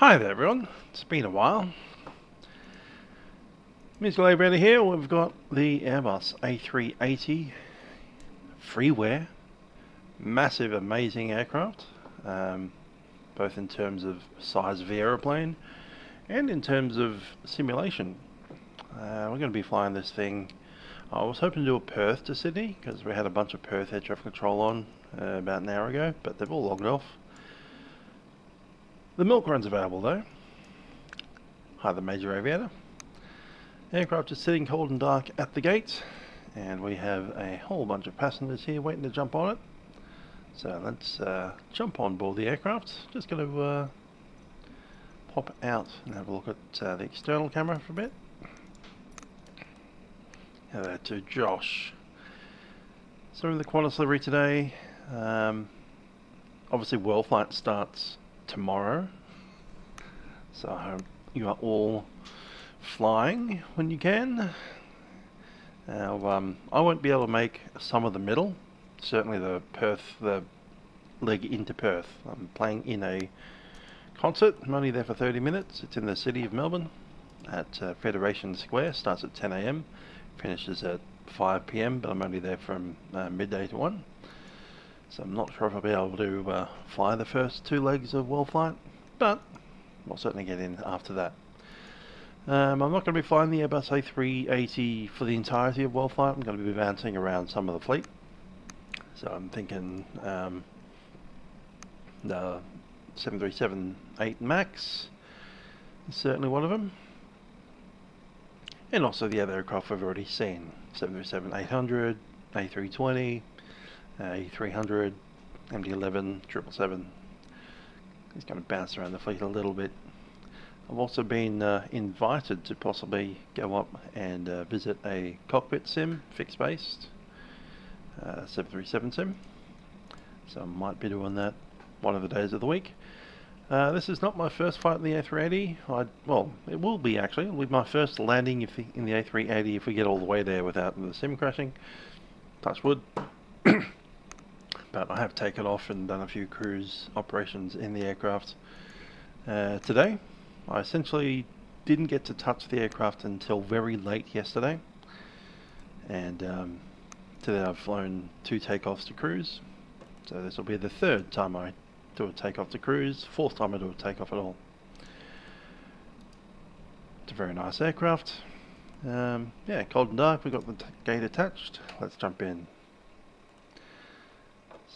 Hi there everyone, it's been a while. Musical Livery here. We've got the Airbus A380 freeware, massive amazing aircraft, both in terms of size of aeroplane and in terms of simulation. We're going to be flying this thing. I was hoping to do a Perth to Sydney because we had a bunch of Perth air traffic control on about an hour ago, but they've all logged off. The milk run's available though. Hi, the Major Aviator. Aircraft is sitting cold and dark at the gate, and we have a whole bunch of passengers here waiting to jump on it. So let's jump on board the aircraft. Just going to pop out and have a look at the external camera for a bit. Hello to Josh. So we're in the Qantas livery today. Obviously world flight starts tomorrow, so I hope you are all flying when you can. I won't be able to make some of the middle, certainly the leg into Perth. I'm playing in a concert. I'm only there for 30 minutes. It's in the city of Melbourne at Federation Square. Starts at 10 AM, finishes at 5 PM, but I'm only there from midday to 1. So I'm not sure if I'll be able to fly the first 2 legs of world flight, but I'll certainly get in after that. I'm not going to be flying the Airbus A380 for the entirety of world flight. I'm going to be bouncing around some of the fleet. So I'm thinking the 737-8 MAX is certainly one of them. And also the other aircraft we've already seen. 737-800, A320, A300, MD-11, 777. He's going to bounce around the fleet a little bit. I've also been invited to possibly go up and visit a cockpit sim, fixed-based, 737 sim. So I might be doing that one of the days of the week. This is not my first flight in the A380. Well, it will be actually. It'll be my first landing in the A380 if we get all the way there without the sim crashing. Touch wood. But I have taken off and done a few cruise operations in the aircraft today. I essentially didn't get to touch the aircraft until very late yesterday, and today I've flown 2 takeoffs to cruise, so this will be the 3rd time I do a takeoff to cruise, 4th time I do a takeoff at all. It's a very nice aircraft. Yeah, cold and dark. We've got the gate attached. Let's jump in.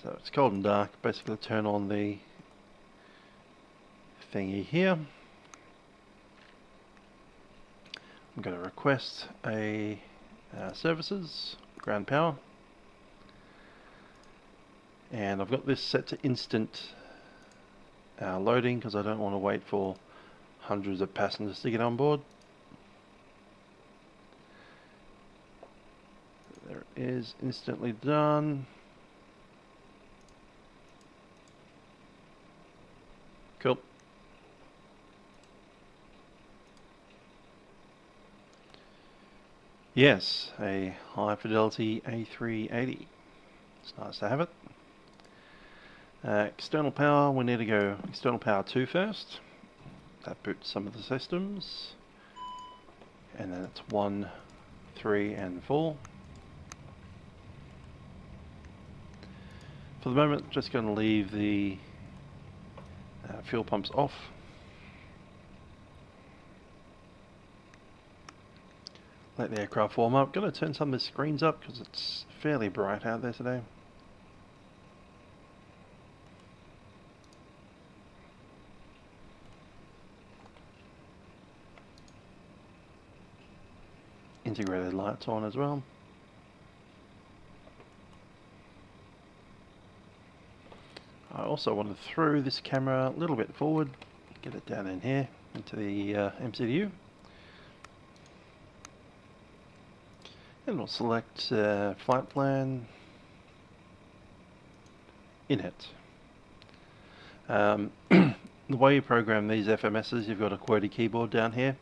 So it's cold and dark. Basically turn on the thingy here. I'm going to request a services, ground power. And I've got this set to instant loading because I don't want to wait for hundreds of passengers to get on board. There it is, instantly done. Cool. Yes, a high fidelity A380. It's nice to have it. External power, we need to go external power 2 first. That boots some of the systems. And then it's 1, 3 and 4. For the moment, just going to leave the fuel pumps off. Let the aircraft warm up. Going to turn some of the screens up because it's fairly bright out there today. Integrated lights on as well. I also want to throw this camera a little bit forward, get it down in here into the MCU. And we'll select flight plan, init. The way you program these FMSs, you've got a QWERTY keyboard down here.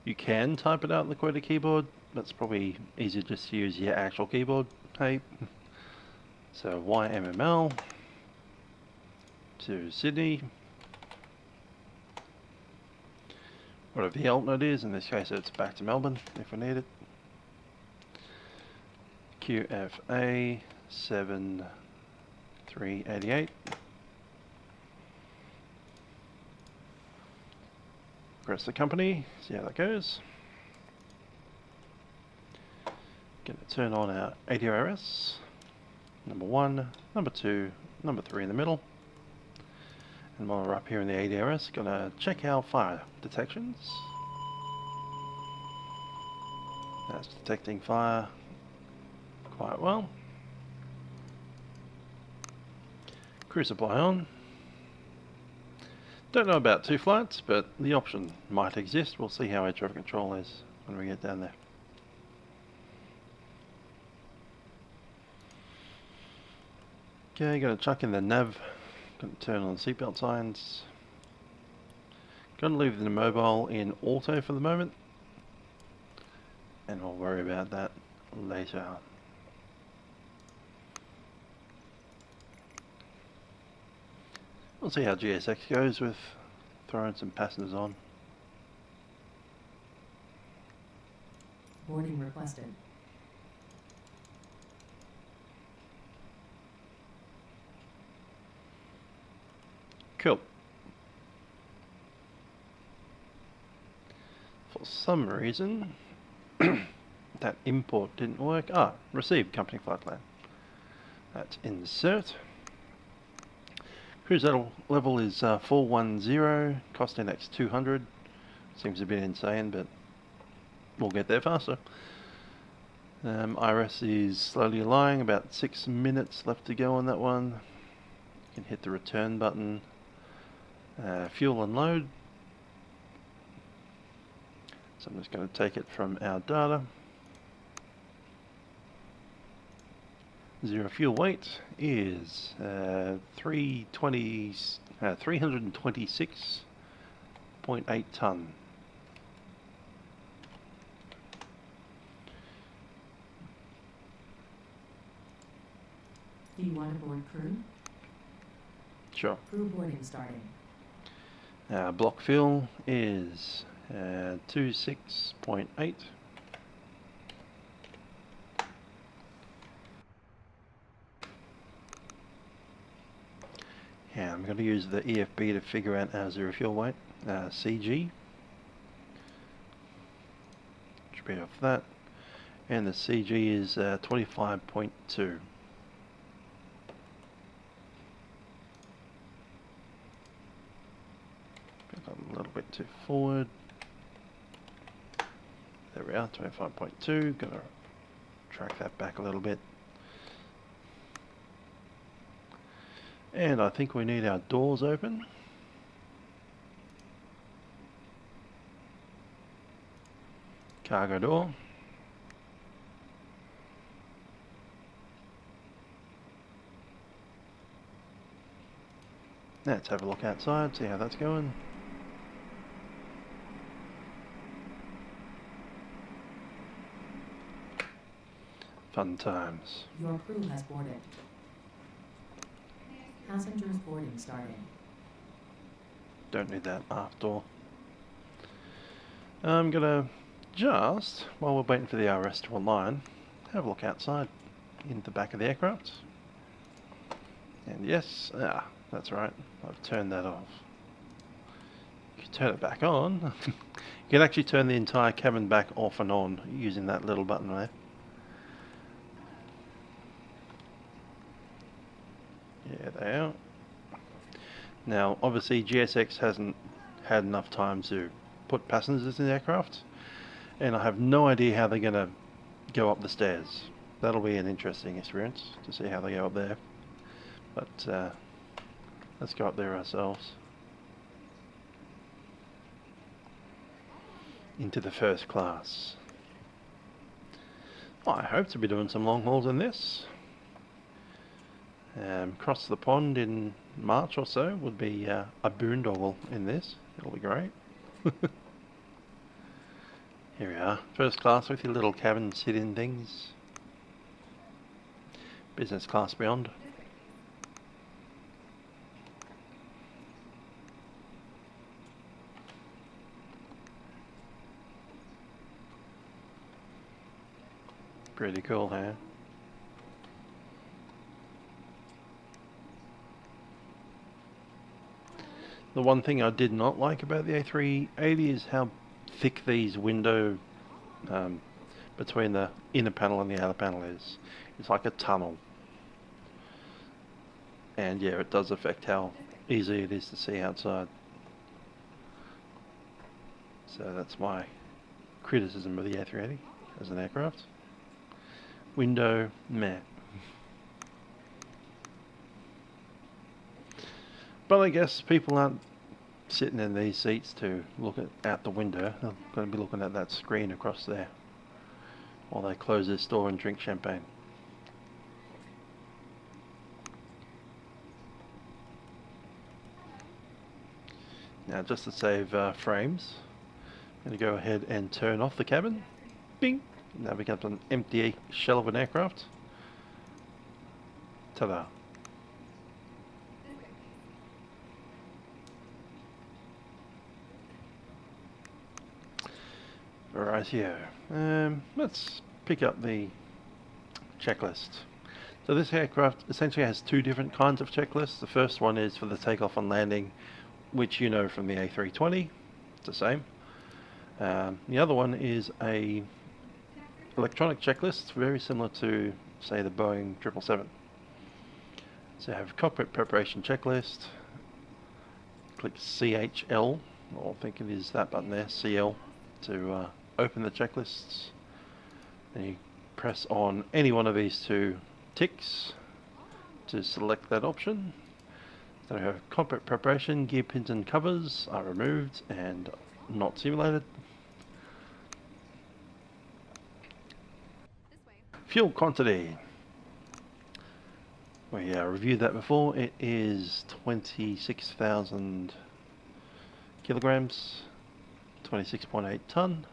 You can type it out on the QWERTY keyboard. That's probably easier just to use your actual keyboard. Hey, so YMML to Sydney. whatever the alternate is. In this case it's back to Melbourne if we need it. QFA 7388. Press the company, see how that goes. Going to turn on our ADRS. Number 1, number 2, number 3 in the middle. And while we're up here in the ADRS, going to check our fire detections. That's detecting fire quite well. Crew supply on. Don't know about 2 flights, but the option might exist. We'll see how air traffic control is when we get down there. Okay, going to chuck in the nav. Going to turn on seatbelt signs. Going to leave the mobile in auto for the moment, and we'll worry about that later. We'll see how GSX goes with throwing some passengers on. Boarding requested. Cool. For some reason, that import didn't work. Ah, receive company flight plan. That's insert. Cruise level is 410, cost index 200. Seems a bit insane, but we'll get there faster. IRS is slowly lying, about 6 minutes left to go on that one. You can hit the return button. Fuel and load. So I'm just going to take it from our data. Zero fuel weight is 326.8 ton. Do you want to board crew? Sure. Crew boarding starting. Block fuel is 26.8. Yeah, I'm going to use the EFB to figure out our zero fuel weight. CG. Should be off that. And the CG is 25.2. A little bit too forward. There we are, 25.2. Gonna track that back a little bit. And I think we need our doors open. Cargo door. Let's have a look outside, see how that's going. Fun times. Your crew has boarded. Passengers boarding starting. Don't need that aft door. I'm gonna just, while we're waiting for the RS to align, have a look outside in the back of the aircraft. And yes, that's right, I've turned that off. You can turn it back on. You can actually turn the entire cabin back off and on using that little button there. Yeah, they are. Now, obviously, GSX hasn't had enough time to put passengers in the aircraft, and I have no idea how they're going to go up the stairs. That'll be an interesting experience to see how they go up there. But let's go up there ourselves. Into the first class. I hope to be doing some long hauls in this. Cross the pond in March or so would be a boondoggle in this. It'll be great. Here we are, first class with your little cabin sit-in things. Business class beyond. Pretty cool, huh? The one thing I did not like about the A380 is how thick these window between the inner panel and the outer panel is. It's like a tunnel. And yeah, it does affect how easy it is to see outside. So that's my criticism of the A380 as an aircraft. Window, meh. But I guess people aren't sitting in these seats to look out the window. They're going to be looking at that screen across there while they close this door and drink champagne. Now, just to save frames, I'm going to go ahead and turn off the cabin. Bing! Now becomes an empty shell of an aircraft. Ta-da! Rightio. Let's pick up the checklist. So this aircraft essentially has two different kinds of checklists. The first one is for the takeoff and landing, which you know from the A320. It's the same. The other one is a electronic checklist, very similar to, say, the Boeing 777. So you have cockpit preparation checklist. Click CHL, or I think it is that button there, CL, to open the checklists. Then you press on any one of these two ticks to select that option. So we have cockpit preparation, gear pins and covers are removed and not simulated. Fuel quantity. We reviewed that before. It is 26,000 kilograms, 26.8 ton.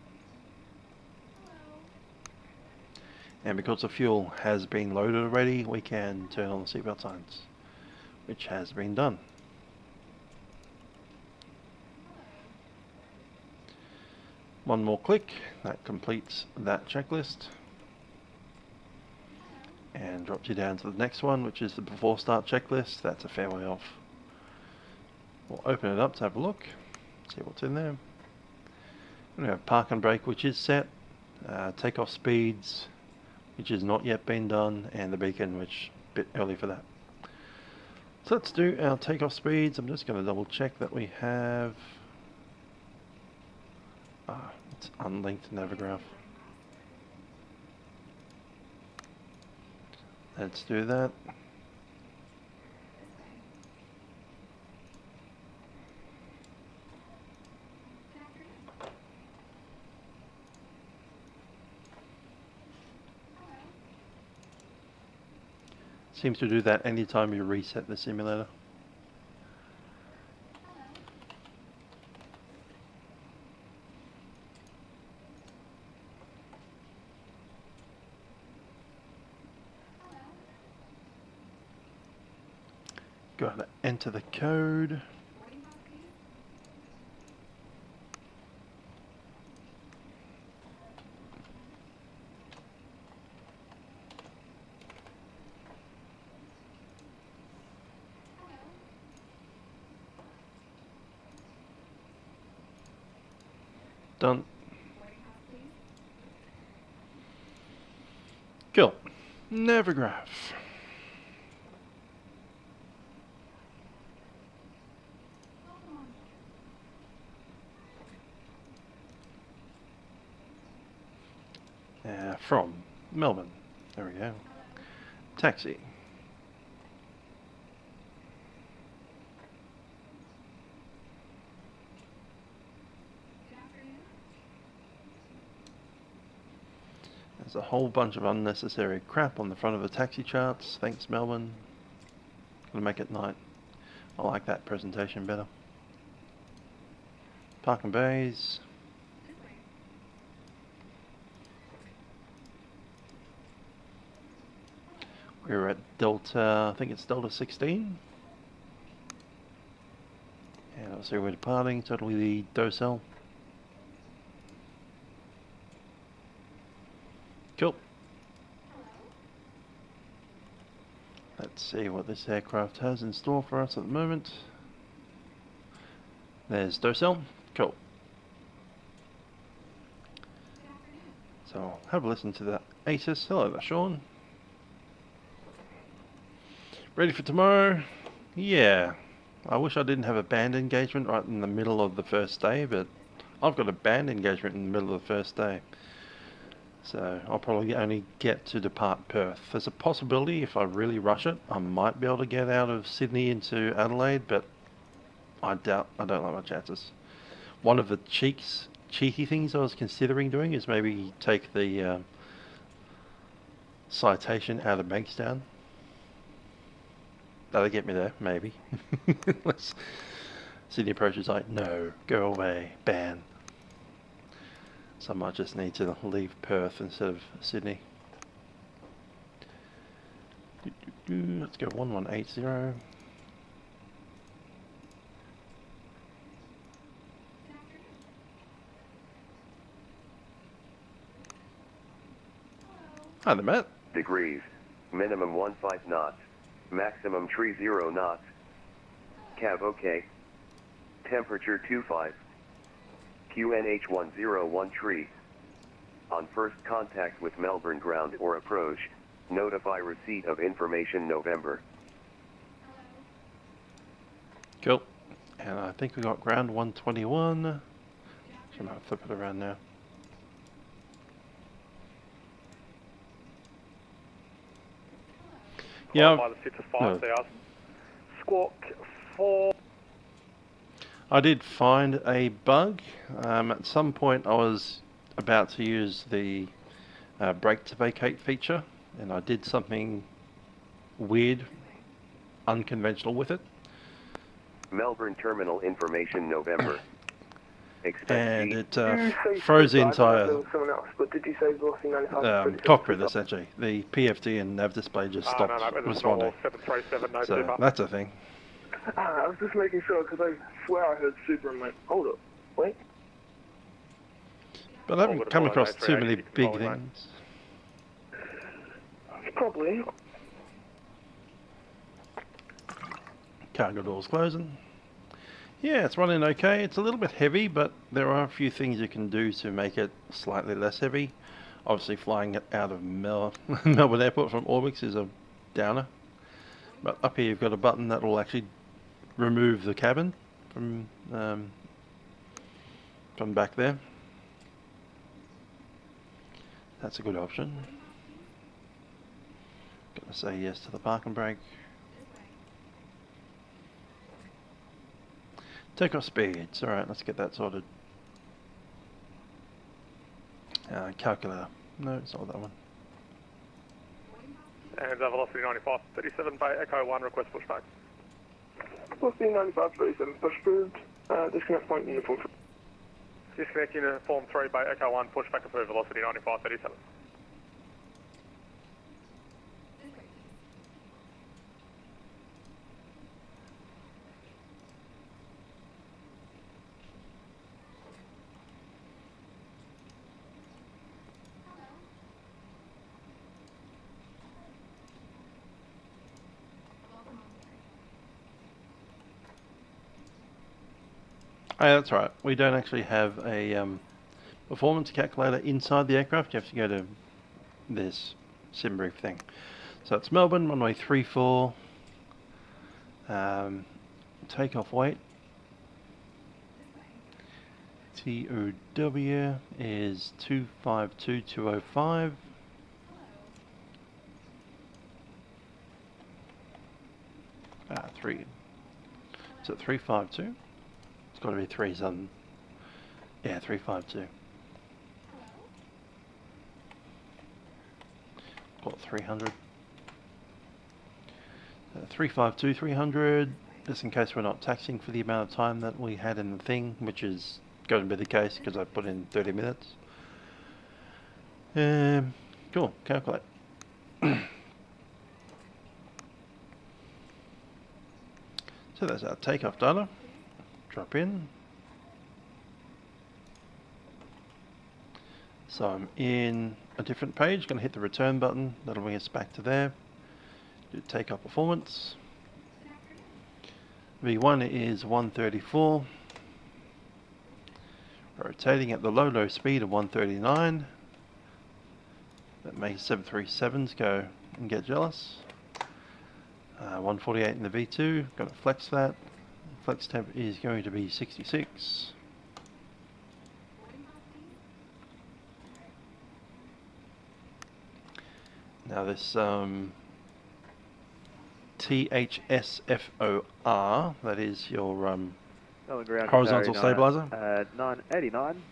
And because the fuel has been loaded already, we can turn on the seatbelt signs, which has been done. One more click, that completes that checklist. And drops you down to the next one, which is the before start checklist. That's a fair way off. We'll open it up to have a look, see what's in there. We have park and brake, which is set, takeoff speeds, which has not yet been done, and the beacon, which a bit early for that. So let's do our takeoff speeds. I'm just going to double check that we have. It's unlinked Navigraph. Let's do that. Seems to do that anytime you reset the simulator. Go ahead and enter the code. Done. Cool. Navigraph. From Melbourne. There we go. Taxi. There's a whole bunch of unnecessary crap on the front of the taxi charts. Thanks, Melbourne. Gonna make it night. I like that presentation better. Park and bays. We're at Delta, I think it's Delta 16. And obviously we're departing, totally the docel. Cool. Let's see what this aircraft has in store for us at the moment. There's Docell. Cool. So have a listen to that ATIS. Hello there, Sean. Ready for tomorrow? Yeah. I wish I didn't have a band engagement right in the middle of the first day, but I've got a band engagement in the middle of the first day. So I'll probably only get to depart Perth. There's a possibility if I really rush it, I might be able to get out of Sydney into Adelaide, but I doubt, I don't like my chances. One of the cheeky things I was considering doing is maybe take the citation out of Bankstown. That'll get me there, maybe. Sydney Approach is like, no, go away, ban. So I might just need to leave Perth instead of Sydney. Let's go 1180. Hi there, Matt. Degrees. Minimum 15 knots. Maximum 30 knots. Cav OK. Temperature 25. QNH 101 tree. On first contact with Melbourne ground or approach, notify receipt of information November. Cool. And I think we got ground 121. I might flip it around now. Yeah. Squawk 4. I did find a bug. At some point I was about to use the brake to vacate feature, and I did something weird, unconventional with it. Melbourne terminal information November. And it froze the entire cockpit essentially. The PFD and nav display just stopped responding. So that's a thing. I was just making sure because I swear I heard super and went, hold up, wait. But I haven't come across too many big things. Probably. Cargo doors closing. Yeah, it's running okay. It's a little bit heavy, but there are a few things you can do to make it slightly less heavy. Obviously flying it out of Melbourne Airport from Orbx is a downer. But up here you've got a button that will actually remove the cabin from back there. That's a good option. Gonna say yes to the park and brake. Takeoff speeds. Alright, let's get that sorted. Calculator. No, it's not that one. And velocity 9537 by Echo 1, request pushback. Velocity 9537, push approved. Disconnect point uniform. Disconnect uniform 3 by Echo 1, pushback approved, velocity 9537. Oh, that's right. We don't actually have a performance calculator inside the aircraft. You have to go to this sim brief thing. So it's Melbourne, runway 34. Takeoff weight. TOW is 252205. Three. Is it 352? It's got to be 3 something. Yeah, 352. Got 300. 352, 300. Just in case we're not taxiing for the amount of time that we had in the thing, which is going to be the case because I put in 30 minutes. Cool, calculate. So that's our takeoff data. Drop in. So I'm in a different page, going to hit the return button, that'll bring us back to there. Do takeoff performance. V1 is 134. Rotating at the low speed of 139. That makes 737s go and get jealous. 148 in the V2, got to flex that. Flex temp is going to be 66. Now this THSFOR, that is your horizontal stabilizer. 989.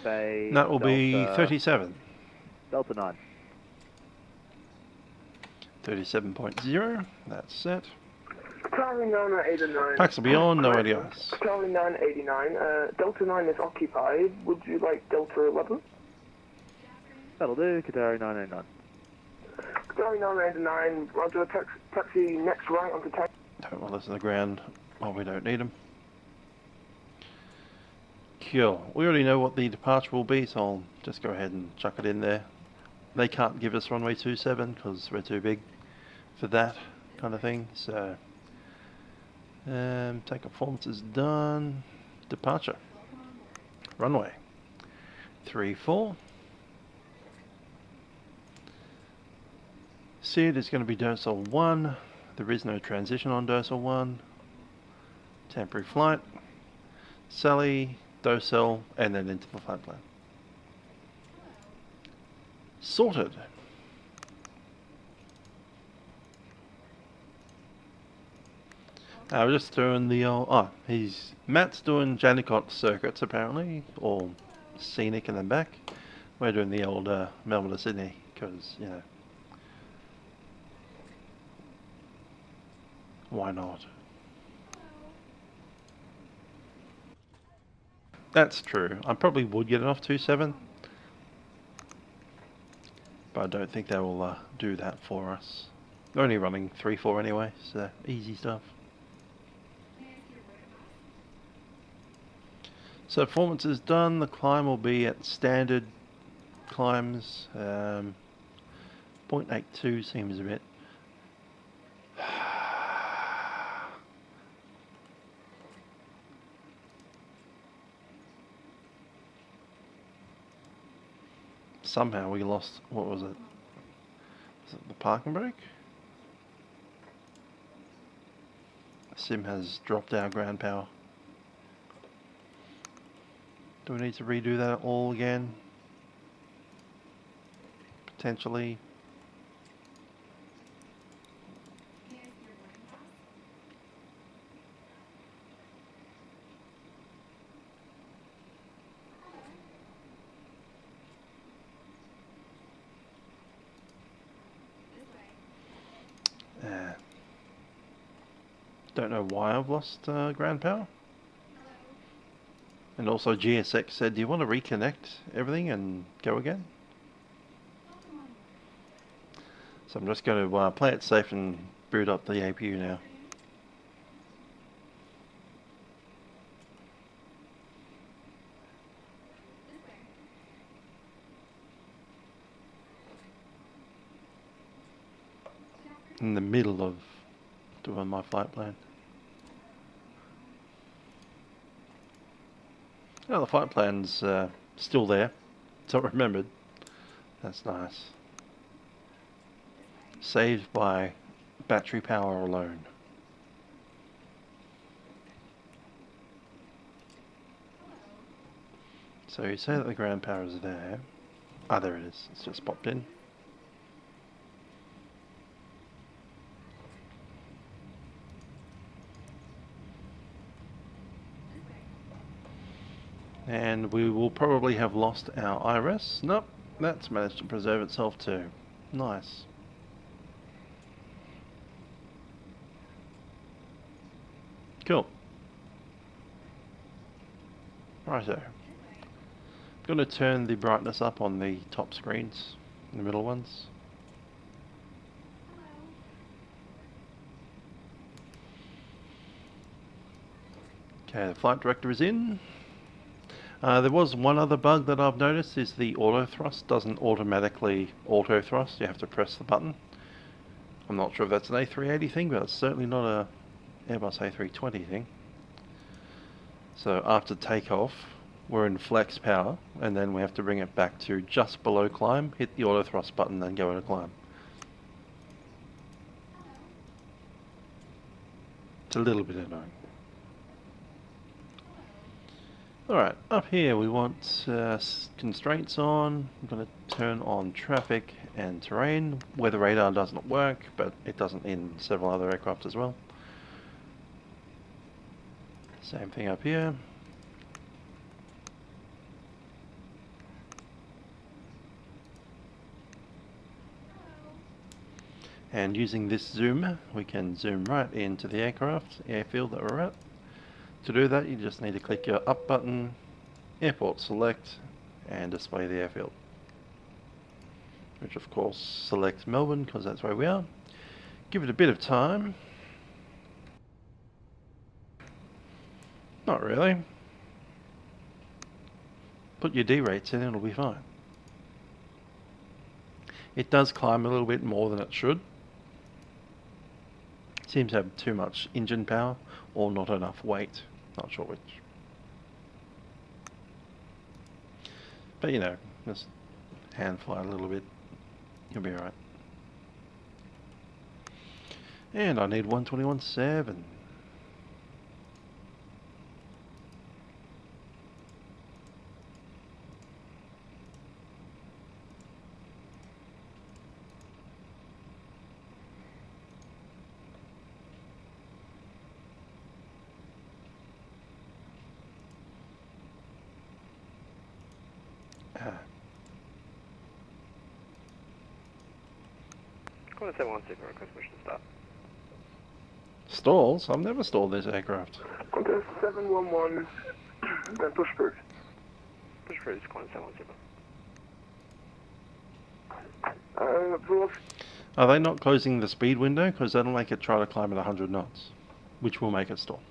Say That will be Delta 37. Delta 9. 37.0, that's set. Charlie 989. Packs will be on, no adios. Charlie 989. Delta 9 is occupied. Would you like Delta 11? That'll do. Qatari 989. Qatari 989. Roger. Taxi next right onto taxi. Don't want this on the ground. Well, we don't need them. Cool. We already know what the departure will be, so I'll just go ahead and chuck it in there. They can't give us runway 27 because we're too big for that kind of thing. So, takeoff performance is done. Departure. Runway 34. SID is going to be docile 1. There is no transition on docile 1. Temporary flight. Sally, docile, and then into the flight plan. Sorted. We're just doing the old, Matt's doing Jandakot circuits apparently, or scenic and then back. We're doing the old Melbourne to Sydney, because, you know, why not? That's true. I probably would get it off 27. But I don't think they will do that for us. They're only running 3-4 anyway, so easy stuff. So performance is done. The climb will be at standard climbs. 0.82 seems a bit. Somehow we lost, what was it? Was it the parking brake? Sim has dropped our ground power. Do we need to redo that all again? Potentially. Don't know why I've lost ground power. And also GSX said, do you want to reconnect everything and go again? So I'm just going to play it safe and boot up the APU now. In the middle of doing my flight plan. Oh, the flight plan's still there. It's not remembered. That's nice. Saved by battery power alone. So you say that the ground power is there. Ah, there it is. It's just popped in. And we will probably have lost our IRS. Nope, that's managed to preserve itself too. Nice. Cool. Righto. I'm going to turn the brightness up on the top screens, the middle ones. Okay, the flight director is in. There was one other bug that I've noticed, is the auto thrust doesn't automatically auto thrust. You have to press the button. I'm not sure if that's an A380 thing, but it's certainly not a Airbus A320 thing. So after takeoff, we're in flex power, and then we have to bring it back to just below climb, hit the auto thrust button, then go into climb. It's a little bit annoying. Alright, up here we want constraints on. I'm going to turn on traffic and terrain. Weather radar doesn't work, but it doesn't in several other aircraft as well. Same thing up here. And using this zoom, we can zoom right into the airfield that we're at. To do that, you just need to click your up button, airport select, and display the airfield. Which of course selects Melbourne, because that's where we are. Give it a bit of time. Not really. Put your D rates in, it'll be fine. It does climb a little bit more than it should. Seems to have too much engine power or not enough weight. Not sure which. But you know, just hand fly a little bit. You'll be alright. And I need 121.7. Qantas 716, request permission to start. Stalls? I've never stalled this aircraft. Qantas 711, then push through. Push through, Qantas 717. Velocity. Are they not closing the speed window? Because that'll make it try to climb at 100 knots, which will make it stall.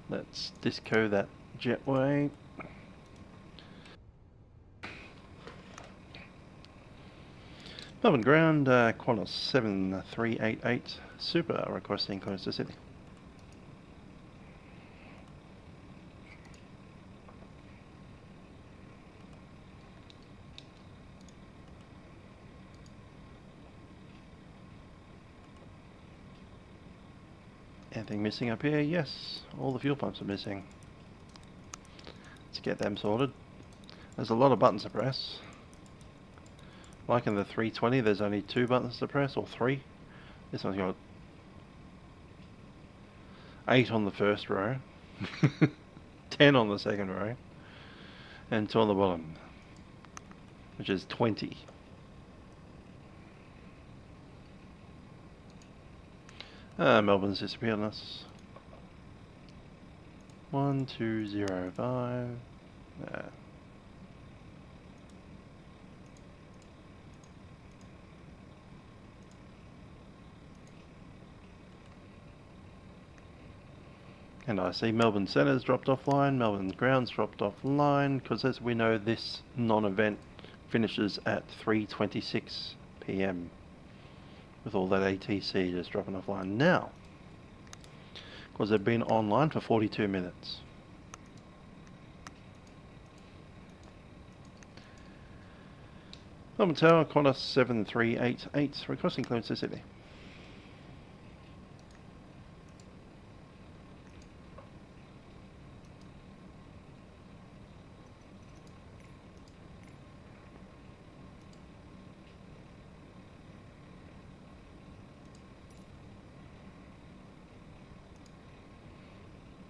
Let's disco that jetway. Melbourne ground, Qantas 7388 Super requesting close to Sydney. Anything missing up here? Yes, all the fuel pumps are missing. Let's get them sorted. There's a lot of buttons to press. Like in the 320, there's only 2 buttons to press, or 3. This one's got 8 on the first row, 10 on the second row, and 2 on the bottom, which is 20. Melbourne's disappeared on us. 1205. And I see Melbourne Centre's dropped offline, Melbourne Ground's dropped offline, because as we know, this non-event finishes at 3:26 PM. With all that ATC just dropping offline now. Because they've been online for 42 minutes. Melbourne Tower, Qantas 7388, requesting clearance to Sydney.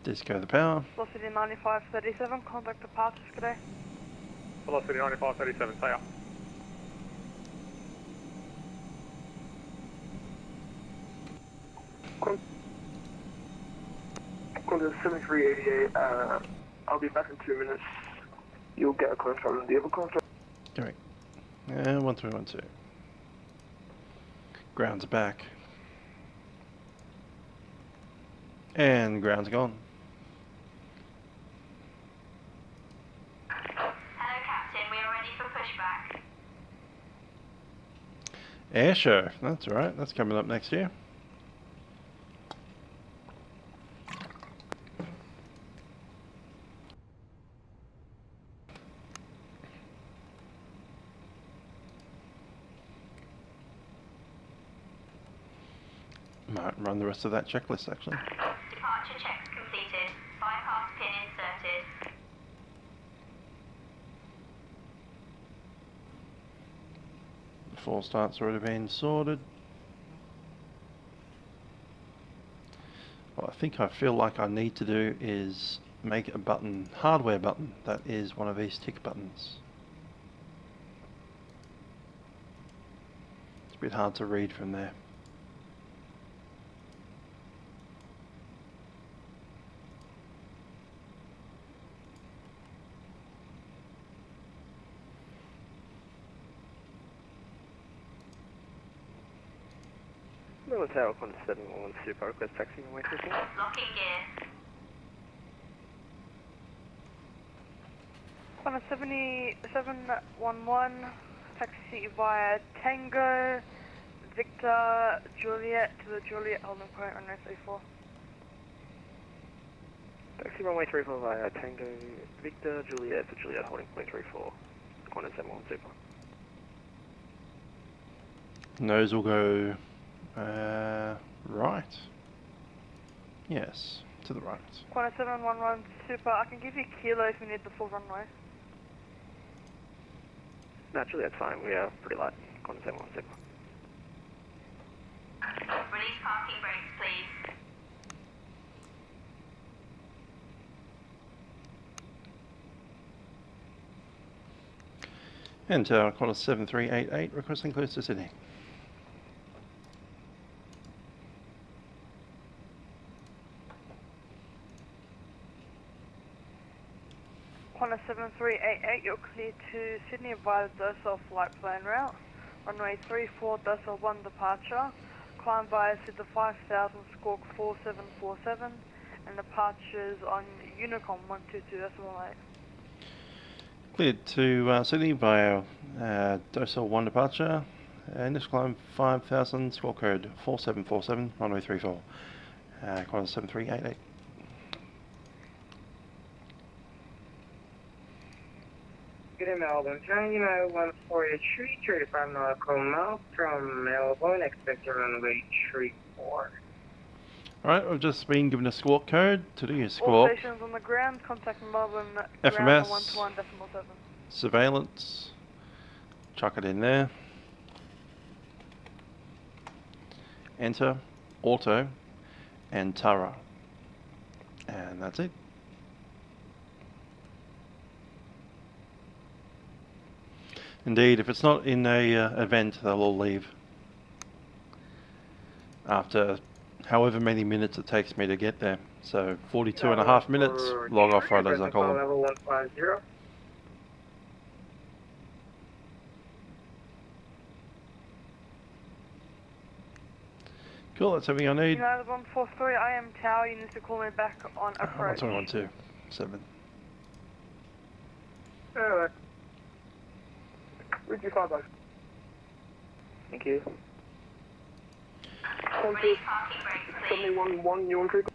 Disco the power. Velocity 9537, contact departures today. Velocity 9537, say up. Qantas 7388, I'll be back in 2 minutes. You'll get a call from the other contract. Correct. 1312. Ground's back. And ground's gone. Air show. That's right. That's coming up next year. Might run the rest of that checklist actually. Departure checks completed. Bypass pin inserted. Full start's already been sorted. What I feel like I need to do is make a button, hardware button, that is one of these tick buttons. It's a bit hard to read from there. Melbourne Tower, Qantas 711 Super, request taxi on way 13. Locking gear. Qantas 7711, taxi via Tango, Victor, Juliet to the Juliet, holding point runway 34. Taxi runway 34 via Tango, Victor, Juliet to Juliet, holding point 34. Qantas 711 Super. Nose will go right. Yes, to the right. Qantas 711 Super, I can give you kilo if you need the full runway. Naturally, that's fine. We are pretty light. Qantas 711 Super. Release parking brakes, please. And Qantas 7388 requesting close to Sydney. Qantas 7388, you're clear to Sydney via the Dorsal flight plan route. Runway 34, Dorsal 1 departure. Climb via Sydney 5000, squawk 4747. And departures on Unicom 122.8. Cleared to Sydney via Dorsal 1 departure. Initial climb 5000, squawk code 4747, runway 34. Qantas 7388. Good day, Melbourne. China United 143, 35 nautical miles from Melbourne, expect runway 34. Alright, we've just been given a squawk code to do your All squawk. stations on the ground, contact Melbourne FMS, ground 121.7. surveillance, chuck it in there. Enter, auto, and Tara. And that's it. Indeed, if it's not in a event, they'll all leave. After however many minutes it takes me to get there. So 42 and a half minutes, log off right as I call them. Level 150. Cool, that's everything I need. United 143, I am Tower, you need to call me back on approach. 12127. Alright. Read your file back. Thank you. Release parking brakes, please. 711, you on creek?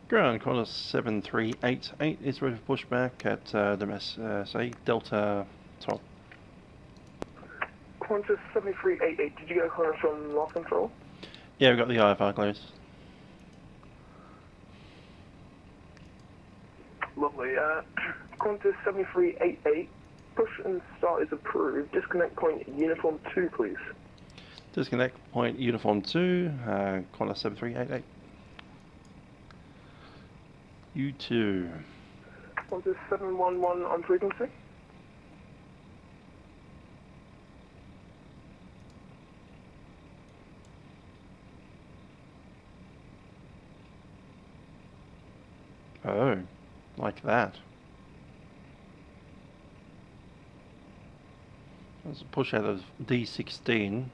Ground Qantas 7388 is ready for pushback at say Delta top. Qantas 7388, did you get a clearance from loss control? Yeah, we've got the IFR clearance. Lovely. Qantas 7388, push and start is approved. Disconnect point uniform 2, please. Disconnect point uniform 2, Qantas 7388. U2. Qantas 711 on frequency. Oh, like that. Let's push out of D16,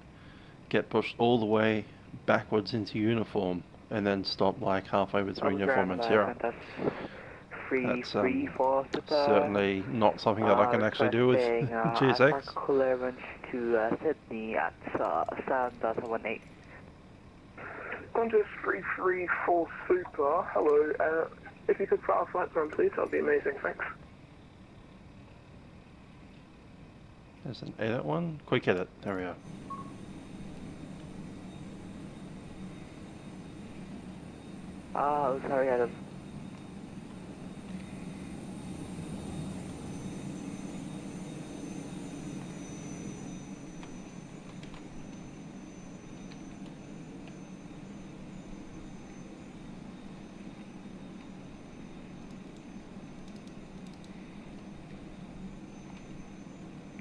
get pushed all the way backwards into uniform, and then stop like halfway between uniform and zero. That's 334 Super. Certainly not something that I can actually do with GSX. Clearance to Sydney at 7.18. Qantas 334 Super, hello. If you could fly a flight plan, please, that would be amazing, thanks. There's an edit one. Quick edit. There we are. Oh, sorry, Adam.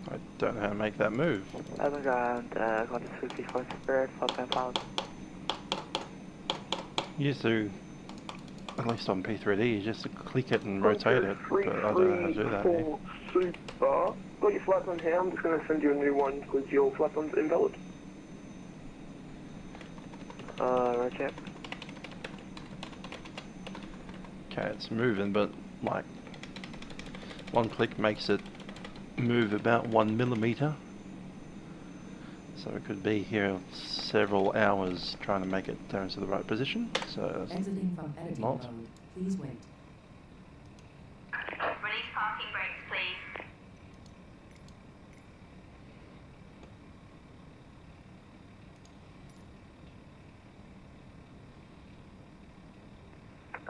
I don't know how to make that move. Urban ground, Qantas 334 Spirit, 4.5. Used to, at least on P3D, you just click it and rotate it, but I don't know how to do that here. Super. Got your flight plan here, I'm just going to send you a new one because your flight plan's invalid. Roger. Okay, it's moving, but like, one click makes it move about 1 millimeter. So it could be here several hours trying to make it down to the right position. So Exiting from editing not. mode. Please wait. Release parking brakes, please.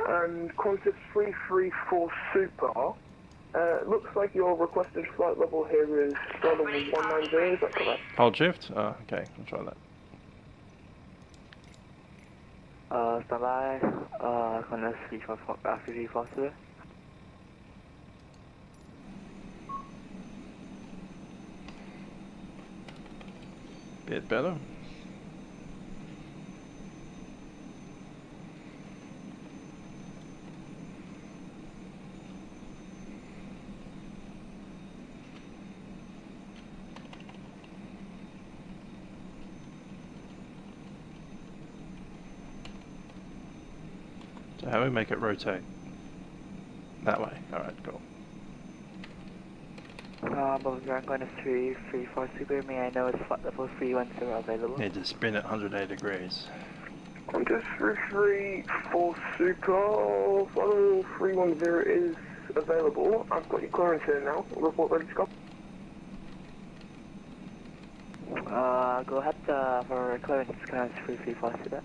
And Qantas 334 Super, looks like your requested flight level here is flight level 190, is that correct? Hold shift? Oh, okay, I'll try that. Stand by. Qantas 334 Super. Bit better. So how do we make it rotate? That way. Alright, cool. Both ground Qantas 334 Super, may I know if flight level 310 available? Need to spin it 180 degrees. Qantas 334 Super, flight level 310 is available. I've got your clearance here now. Report ready to go. Go ahead for clearance, Qantas 334 Super.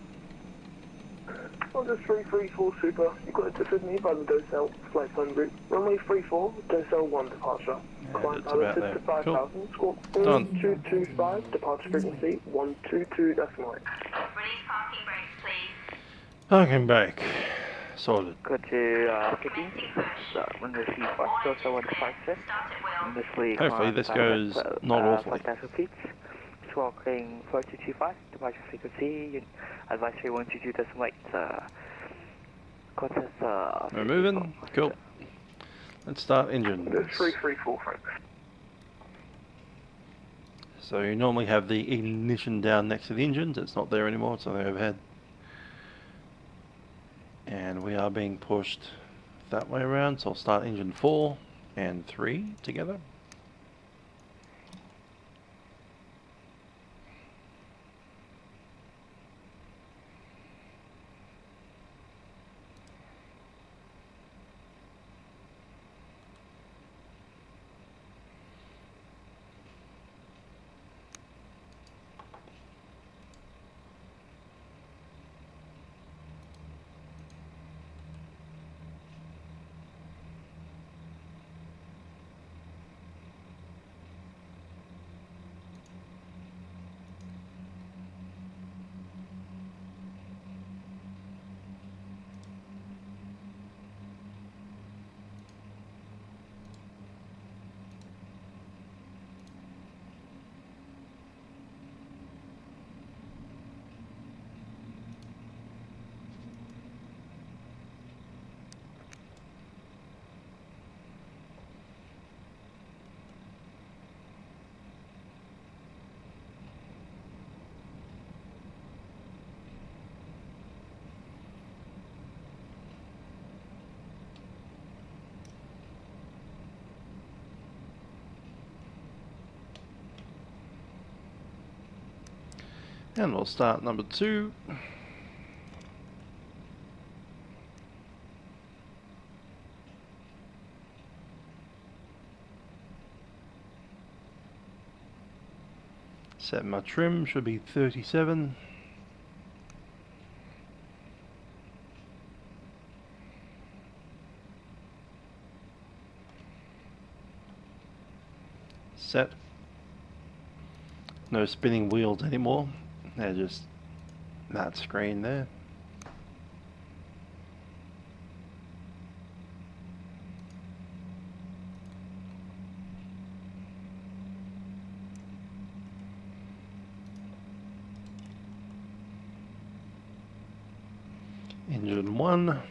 Qantas 334 Super, you got it to Sydney by the Docell flight plan route. Runway 34, Docell 1 departure. Climb that's about piloted there. to 5,000, Cool. score Done. 225, departure frequency 122 decimal 8. Release parking brakes, please. Parking brake. Sorted. Go to Sydney, runway 34, Docell 1 departure. Start at will. Hopefully this goes not awfully. Flight repeats. Squawking 4225, departure frequency, advisory 122 decimal 8. Qantas, We're moving. Cool. Let's start engines. Qantas 334, thanks. So you normally have the ignition down next to the engines. It's not there anymore. It's on the overhead. And we are being pushed that way around. So I'll start engine 4 and 3 together. And we'll start number 2. Set my trim, should be 37. Set. No spinning wheels anymore. They're just that screen there. Engine 1.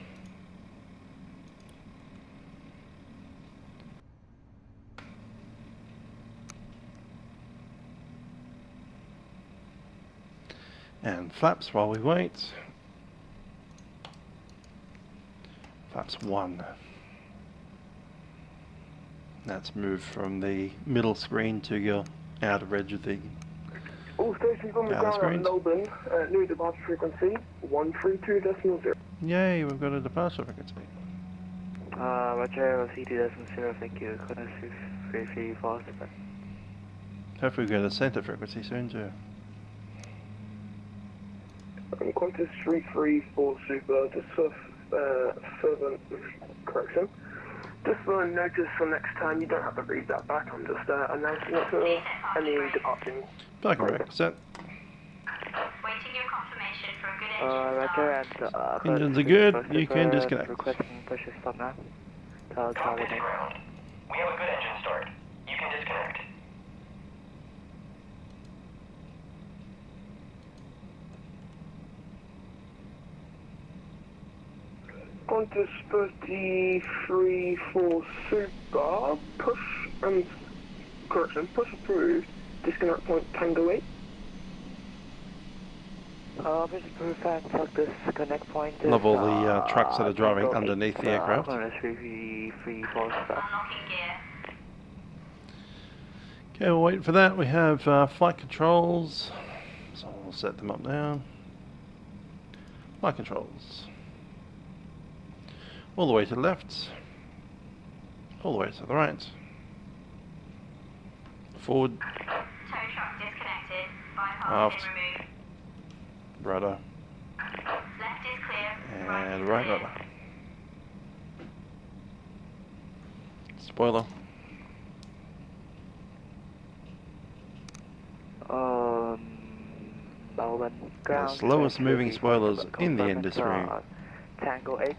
And flaps while we wait. Flaps 1. That's moved from the middle screen to your outer edge of the All stations on the ground at Melbourne, new departure frequency 132.0. Yay, we've got a departure frequency. Roger, C2.0, thank you. Qantas 334. Hopefully we get a center frequency soon too. Qantas 334 Super, just for further correction. Just for a notice for next time, you don't have to read that back, I'm just announcing it for any departing. Back and back, set. Waiting your confirmation for a good engine Roger, start. and Engines are good, you can disconnect. Requesting pressure stop now. Cockpit to ground. We have a good engine start. You can disconnect. Qantas 334 Super, push and correction, push approved, disconnect point Tango 8. Push approved and plug this connect point. Love all the trucks that are driving underneath the aircraft. Qantas 334 Super. Unlocking gear. Okay, we'll wait for that. We have flight controls, so we'll set them up now. Flight controls. All the way to the left, all the way to the right. Forward. Tow truck disconnected. Bypass Aft. pin removed. Rudder. Left is clear. And right rudder. Spoiler. Melbourne The ground. slowest moving spoilers in the industry. Tango 8.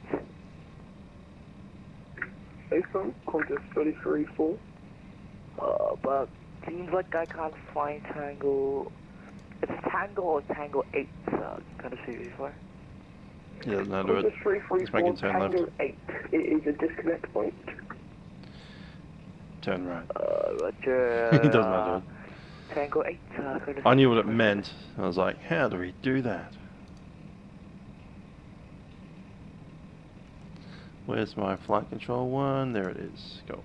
From Qantas 334. But seems like I can't find Tango. It's Tango or Tango 8. Kind of see before. He doesn't know how to do it. Qantas 334 Just make it turn left. Tango 8. It is a disconnect point. Turn right. Roger. He doesn't know how to do it. Tango 8. I knew what it meant. I was like, how do we do that? Where's my flight control one? There it is. Go.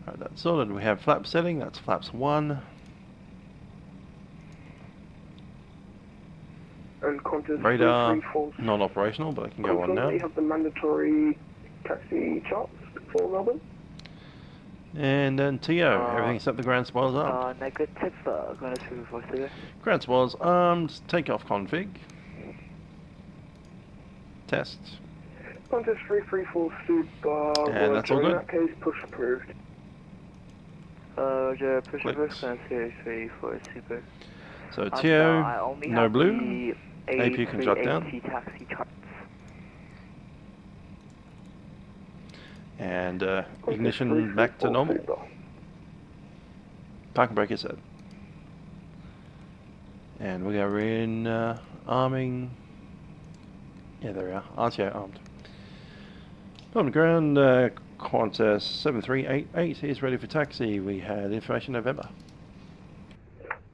Alright, that's sorted. We have flap setting. That's flaps 1. And Qantas Radar, 334 non-operational, but I can go on now. We have the mandatory taxi charts for Melbourne. And then TO, everything except the ground spoilers armed. Negative. Going to 343. Ground spoilers armed. Takeoff config. Test. Qantas 334 Super. And that's all good. In that case, push approved. Roger, push Clicks. approved. Qantas 334 Super. So TO, no blue. AP can shut down. Taxi charts. And ignition back to normal. Parking brake is set. And we are in arming. Yeah, there we are. RTO armed. On the ground, Qantas 7388 is ready for taxi. We had information November.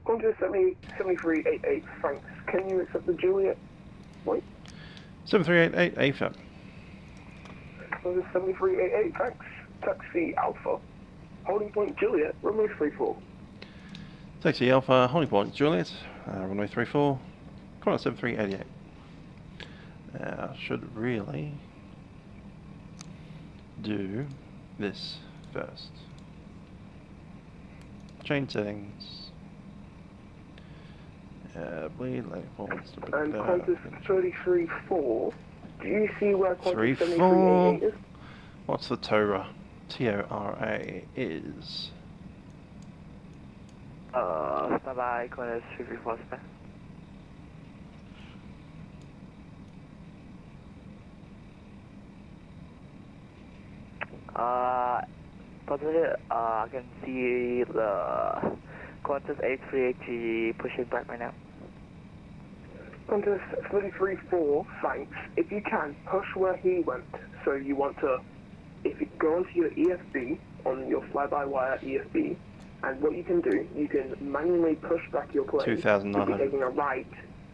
Qantas 7388, thanks. Can you accept the Juliet? Wait. 7388 AFAB. Qantas 7388, thanks. Taxi Alpha. Holding point Juliet, runway 34. Taxi Alpha, Honeycomb Juliet, runway 34, Qantas 7388. Should really do this first. Change settings. Bleed, late forwards. And Qantas 33.4. Do you see where Qantas 34. 7388 is? What's the TORA? TORA is. Stand by, Qantas 334 spare. Positive, I can see the Qantas A380 pushing back right now. Qantas 33.4, thanks. If you can, push where he went. So you want to, if you go onto your EFB, on your fly-by-wire EFB, and what you can do, you can manually push back your plane. 2,900. You'll be taking a right,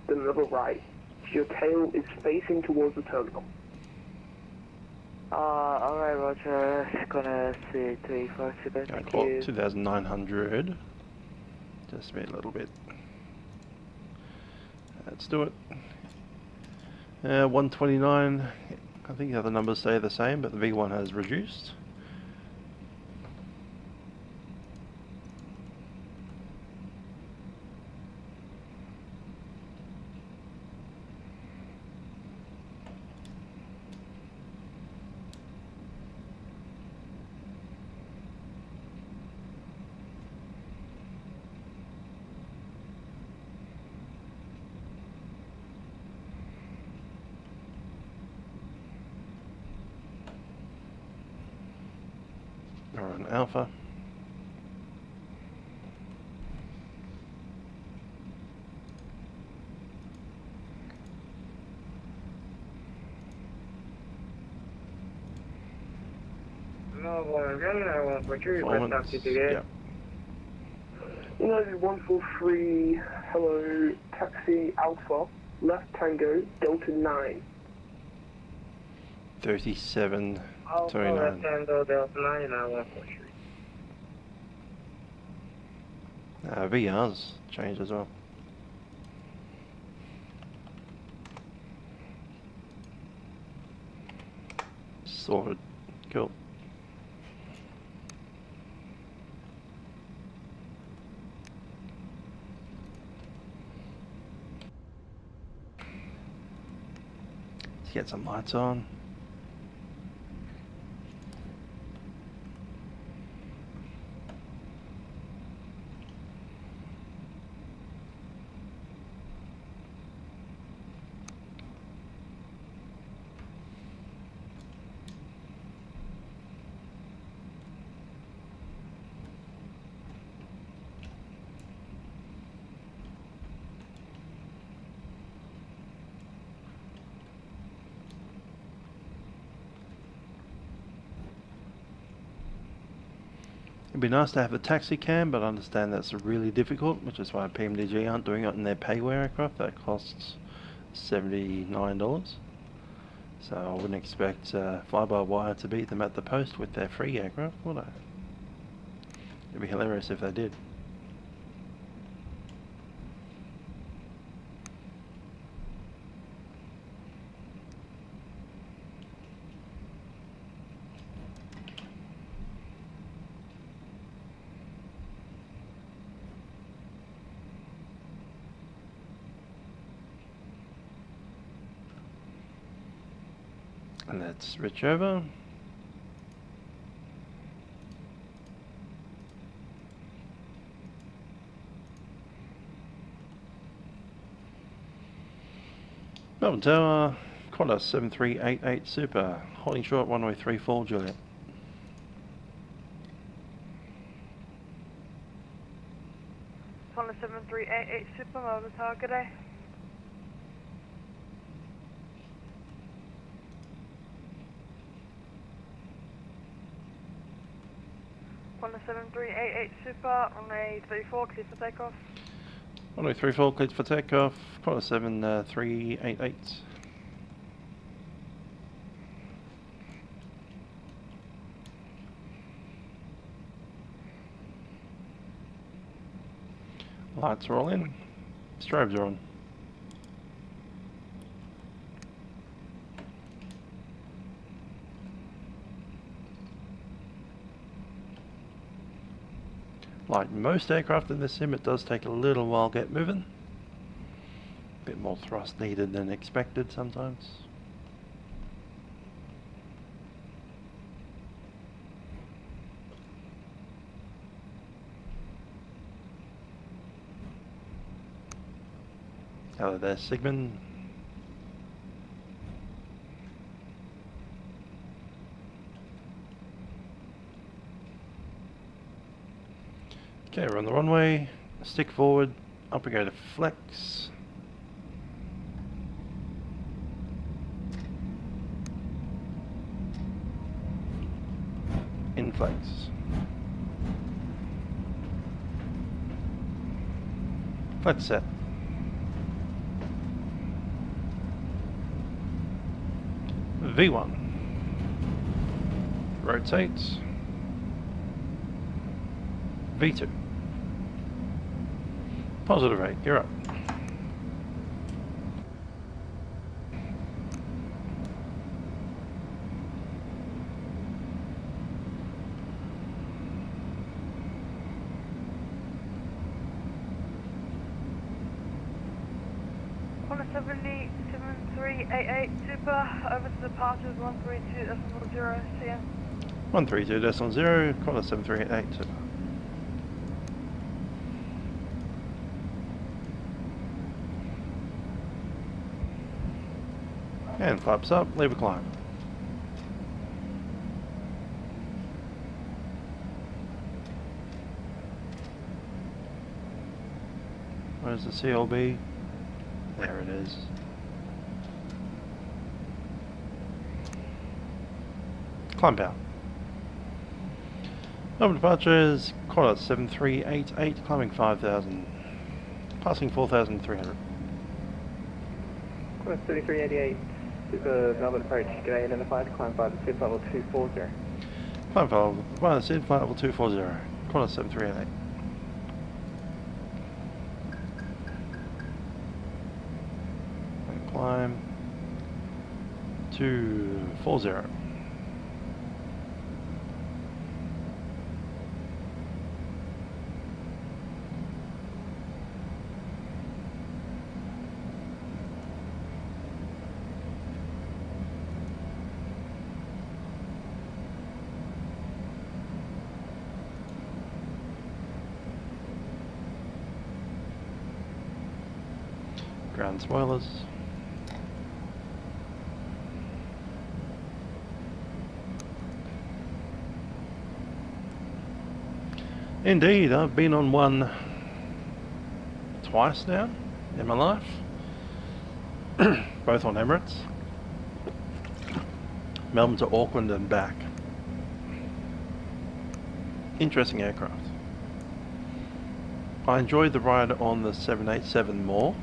then another right. So your tail is facing towards the terminal. Alright, Roger. Gonna see 3-4, thank you. 2,900. Just wait a little bit. Let's do it. 129. I think the other numbers stay the same, but the V1 has reduced. Aeronautical Alpha. Yep. United 143, hello, Taxi Alpha, left Tango, Delta 9. 37, Alpha, 29. left Tango, Delta 9, and I 143. VR's changed as well. Sorted. Cool. Let's get some lights on. It'd be nice to have a taxi cam, but I understand that's really difficult, which is why PMDG aren't doing it in their payware aircraft. That costs $79. So I wouldn't expect FlyByWire to beat them at the post with their free aircraft, would I? It'd be hilarious if they did. And let's switch over. Melbourne Tower, Qantas 7388 Super, holding short, runway 34 Juliet. Qantas 7388 Super, Melbourne Tower, good day. Qantas 7388 Super, runway 34, clear for takeoff. Runway 34, cleared for takeoff, Qantas 7388. Lights are all in. Strobes are on. Like most aircraft in this sim, it does take a little while to get moving. A bit more thrust needed than expected sometimes. Hello there, Sigmund. Okay, we're on the runway. Stick forward. Up we go to flex. In flex. Flex set. V1. Rotate. V2. Positive 8, you're up. Honda 7388 Super, over to departures 132.0 CM. 132.0, Qantas 7388 Super. And flaps up, leave a climb. Where's the CLB? There it is. Climb out. Over departures, Qantas 7388, climbing 5,000, passing 4,300. Qantas 7388. Super Melbourne approach, g'day, identified, climb by the SID level 240. Climb by the SID, flight level 240, Qantas 7388. And climb 240. Ground spoilers. Indeed, I've been on one twice now in my life, both on Emirates. Melbourne to Auckland and back. Interesting aircraft. I enjoyed the ride on the 787 more.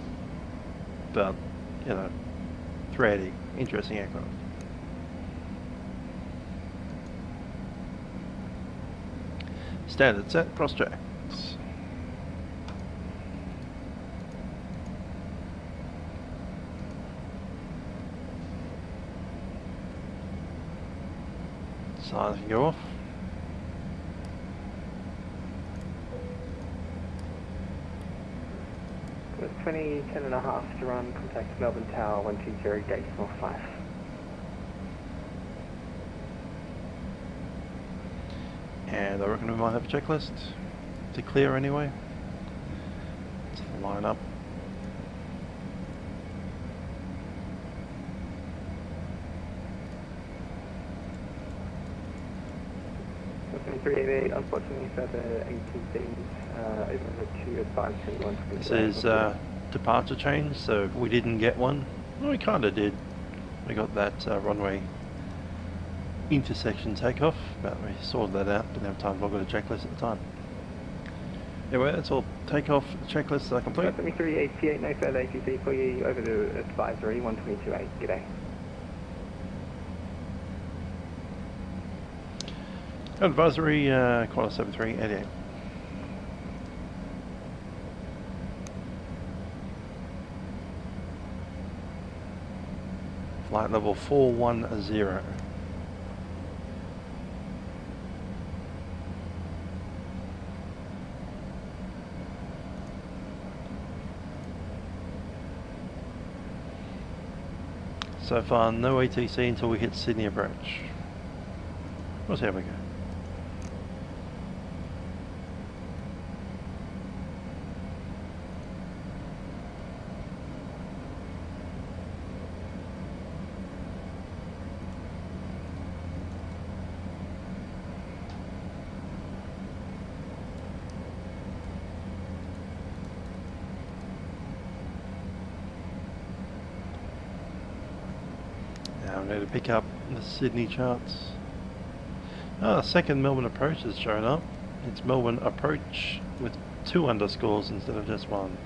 But, you know, 380, interesting aircraft. Standard set, cross tracks. Signs can go off. With 20, 10 and a half to run, contact Melbourne Tower 120 gate north 5. And I reckon we might have a checklist to clear anyway. Let's line up. So 388, unfortunately, for the ATCs, over to advise anyone to This is departure change, so we didn't get one. Well, we kind of did. We got that runway intersection takeoff, but we sorted that out. Didn't have time to log at a checklist at the time. Anyway, that's all takeoff checklists are complete. 7388, no further ATC for you, over to advisory 122.8, g'day. Advisory, Qantas 7388. Flight level 410. So far, no ATC until we hit Sydney approach. We'll see how we go. Now I'm going to pick up the Sydney charts. Ah, second Melbourne approach has shown up. It's Melbourne approach with 2 underscores instead of just 1.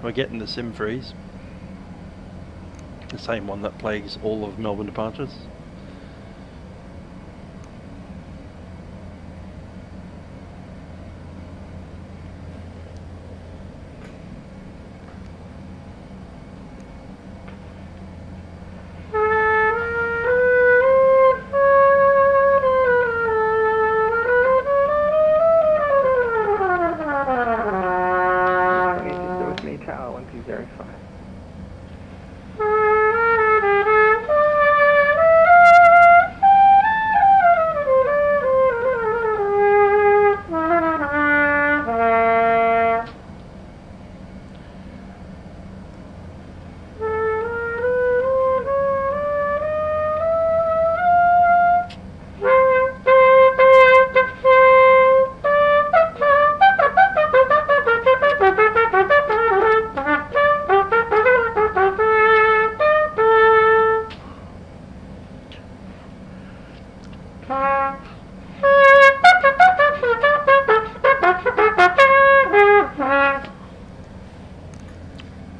We're getting the sim freeze. The same one that plagues all of Melbourne departures.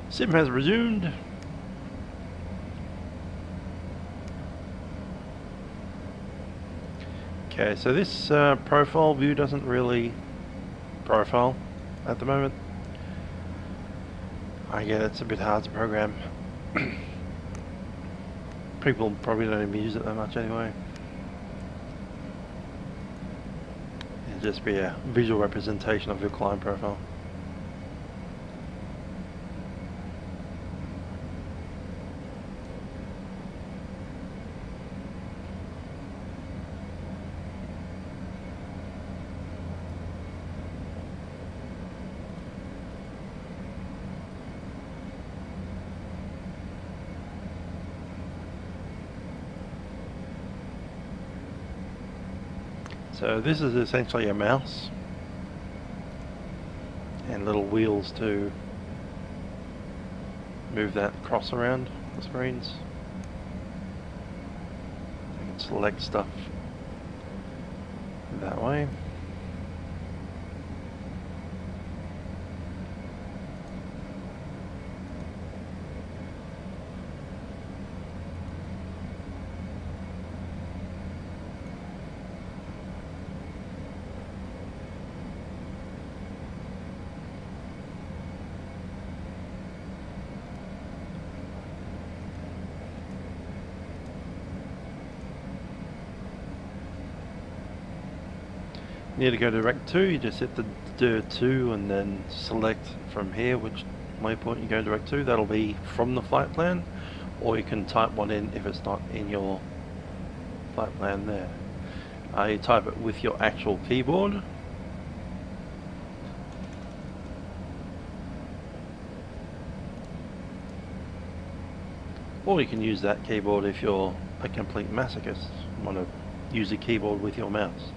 Sim has resumed. Okay, so this profile view doesn't really profile at the moment. I get it's a bit hard to program. People probably don't even use it that much anyway. It'll just be a visual representation of your client profile. So this is essentially a mouse and little wheels to move that cross around the screens. You can select stuff that way. Need to go to direct 2, you just hit the dir 2 and then select from here which waypoint you go direct to. That'll be from the flight plan, or you can type one in if it's not in your flight plan there. You type it with your actual keyboard. Or you can use that keyboard if you're a complete masochist and want to use a keyboard with your mouse.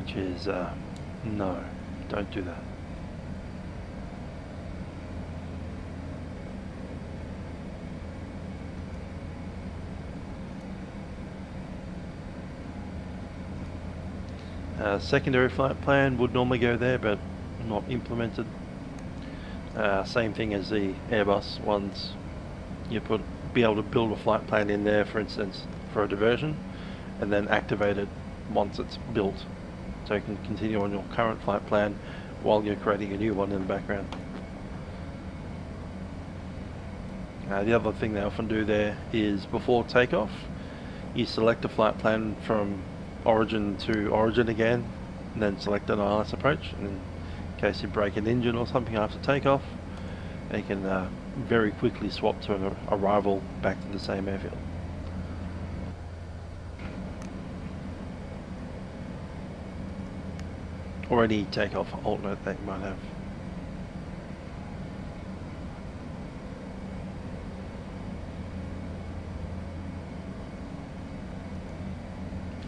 Which is, no, don't do that. Secondary flight plan would normally go there, but not implemented. Same thing as the Airbus ones. You be able to build a flight plan in there, for instance, for a diversion, and then activate it once it's built. So you can continue on your current flight plan while you're creating a new one in the background. The other thing they often do there is before takeoff, you select a flight plan from origin to origin again, and then select an ILS approach, and in case you break an engine or something after takeoff, you can very quickly swap to an arrival back to the same airfield. Or any takeoff alternate that you might have.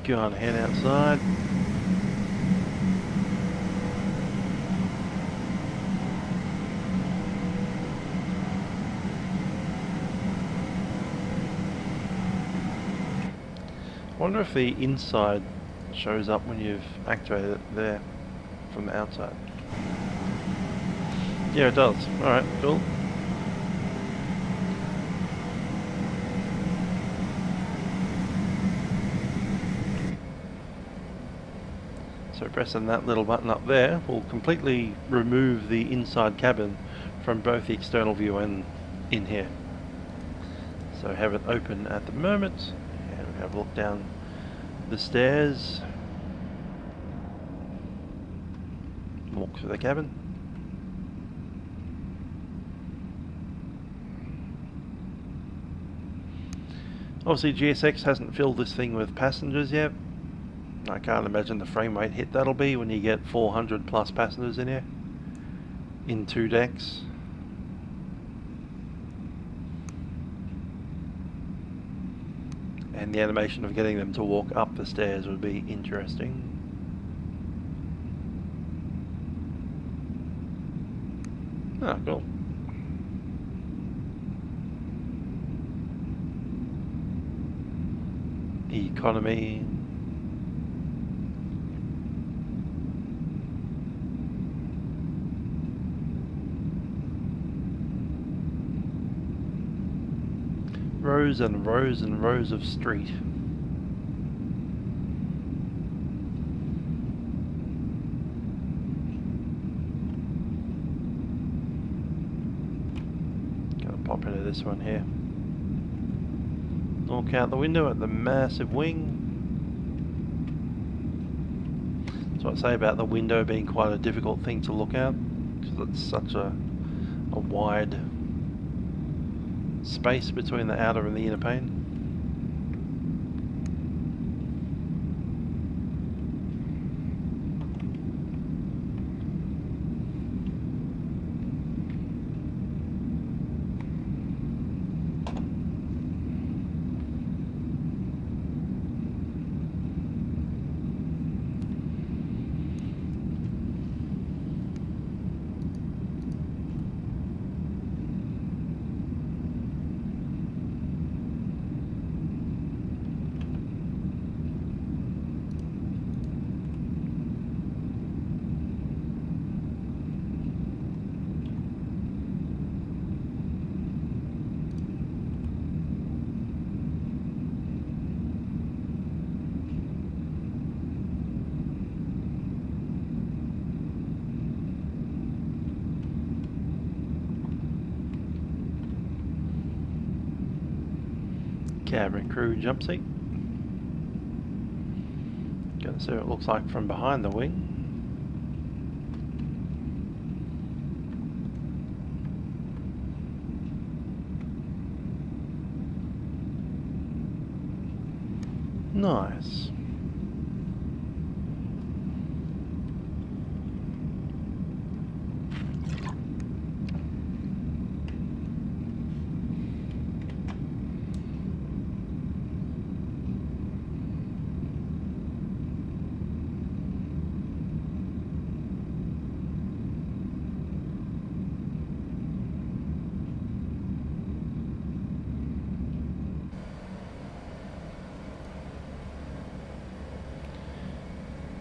Go on, head outside. I wonder if the inside shows up when you've activated it there from the outside. Yeah, it does. Alright, cool. So pressing that little button up there will completely remove the inside cabin from both the external view and in here. So I have it open at the moment, and we have a look down the stairs, walk through the cabin. Obviously GSX hasn't filled this thing with passengers yet. I can't imagine the frame rate hit that'll be when you get 400 plus passengers in here in 2 decks. And the animation of getting them to walk up the stairs would be interesting. Oh, cool. Economy. Rows and rows and rows of street. Gonna pop into this one here. Look out the window at the massive wing. That's what I say about the window being quite a difficult thing to look at, because it's such a wide space between the outer and the inner pane. Cabin crew jump seat. Gonna see what it looks like from behind the wing. Nice.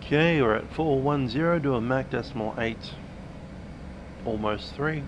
Okay, we're at 410, do a Mach decimal 8, almost 3.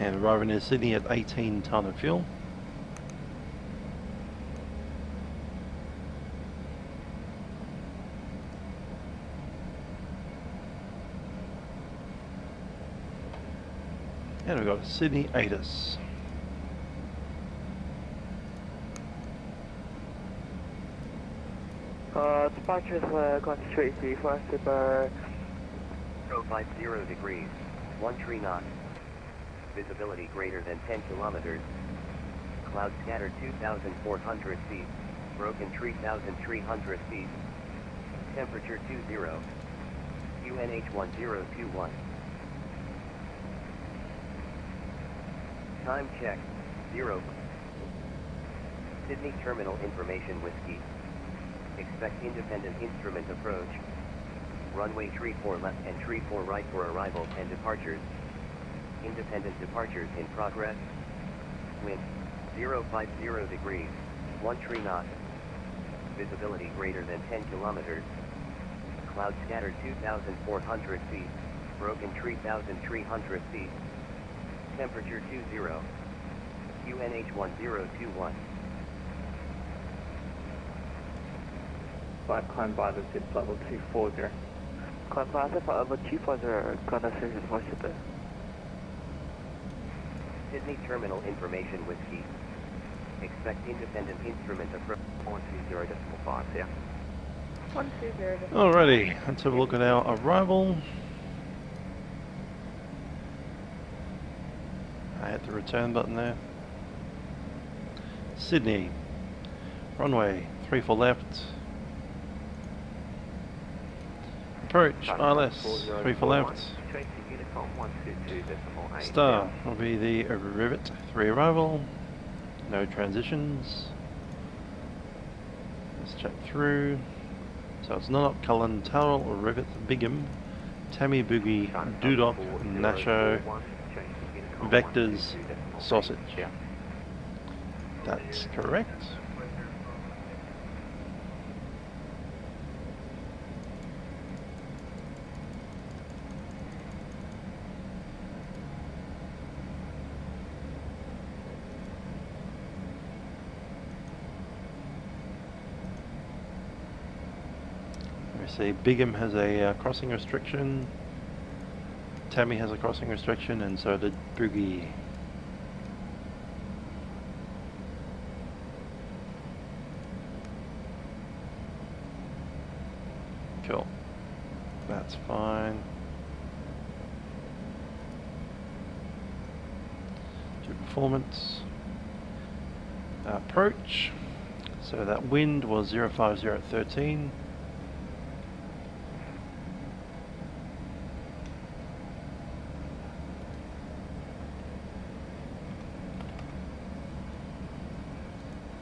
And arriving in Sydney at 18 tonne of fuel. And we've got a Sydney ATIS. Departures going straight to for Super 050 degrees, 13 knots. Visibility greater than 10 kilometers. Cloud scattered 2,400 feet. Broken 3,300 feet. Temperature 20. QNH 1021. Time check, 0. Sydney Terminal Information Whiskey. Expect independent instrument approach. Runway 34 left and 34 right for arrivals and departures. Independent departures in progress. Wind, 050 degrees, 13 knots. Visibility greater than 10 kilometers. Cloud scattered 2,400 feet. Broken 3,300 feet. Temperature 20. QNH 1021. Climb by the SID level 240. Climb by the level 240, Qantas is for Super. Sydney Terminal Information Whiskey. Expect independent instrument approach. 120.5, yeah. 120. Alrighty, let's have a look at our arrival. I hit the return button there. Sydney, runway 34 left. Approach, ILS, 34 left. Star will be the Rivet 3 arrival. No transitions. Let's check through. So it's Nonop, Cullen, Towel, Rivet, Bigham, Tammy, Boogie, Dudok, Nasho, Vectors, Sausage. That's correct. See, Bigham has a crossing restriction, Tammy has a crossing restriction, and so did Boogie. Cool. That's fine. To performance. Approach. So that wind was 050 at 13.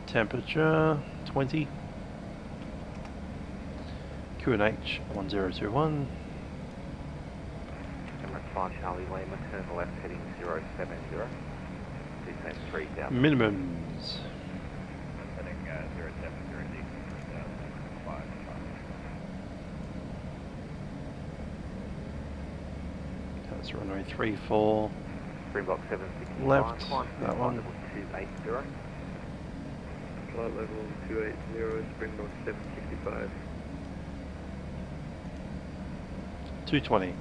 Temperature 20. QNH 1021. Emirates 5 Charlie Lima, turn left heading 070. Descent 3000. Minimums. Heading 070, descent 3005. That's runway 34. Springbok 765. Left, that one. 280. Flight level 280, Springbok 765. 220.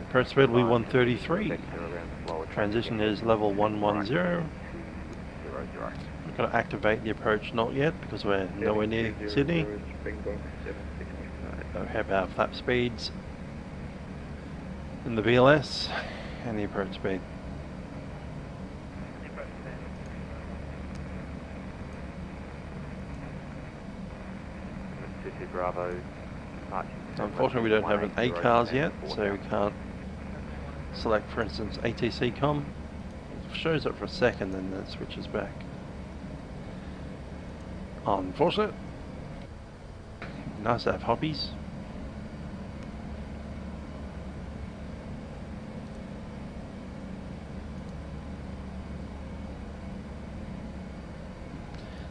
Approach speed will be 133. Transition is level 110. We've got to activate the approach not yet because we're nowhere near Sydney. So we have our flap speeds in the VLS and the approach speed. Bravo. Unfortunately, we don't have an ACARS yet, so we can't select, for instance, ATC com. It shows up for a second, then it switches back. Unfortunate. Nice to have hobbies.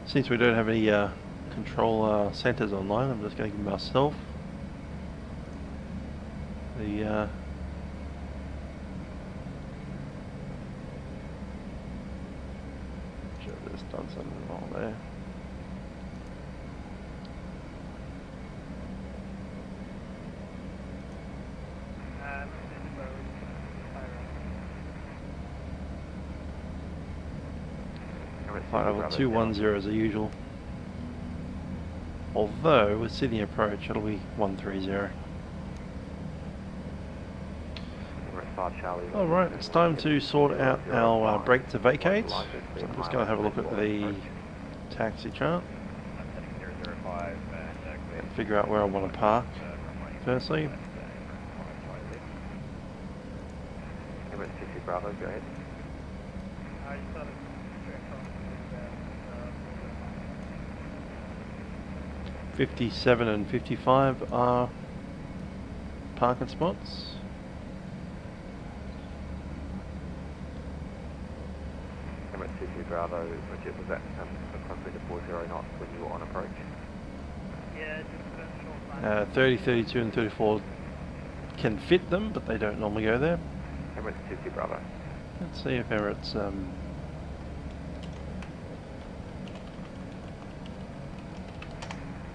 Since we don't have any controller centers online. I'm just going to give myself the should have just done something wrong there. Flight level 210 as usual. Although with Sydney approach it'll be 130. Alright, it's time to sort out our brake to vacate. So I'm just going to have a look at the taxi chart and figure out where I want to park firstly. Bravo, go ahead. 57 and 55 are parking spots. Emirates 22 Bravo, Richard, was that approximately 40 knots when you were on approach? Yeah, just 30, 32 and 34 can fit them, but they don't normally go there. Emirates 22 Bravo. Let's see if Emirates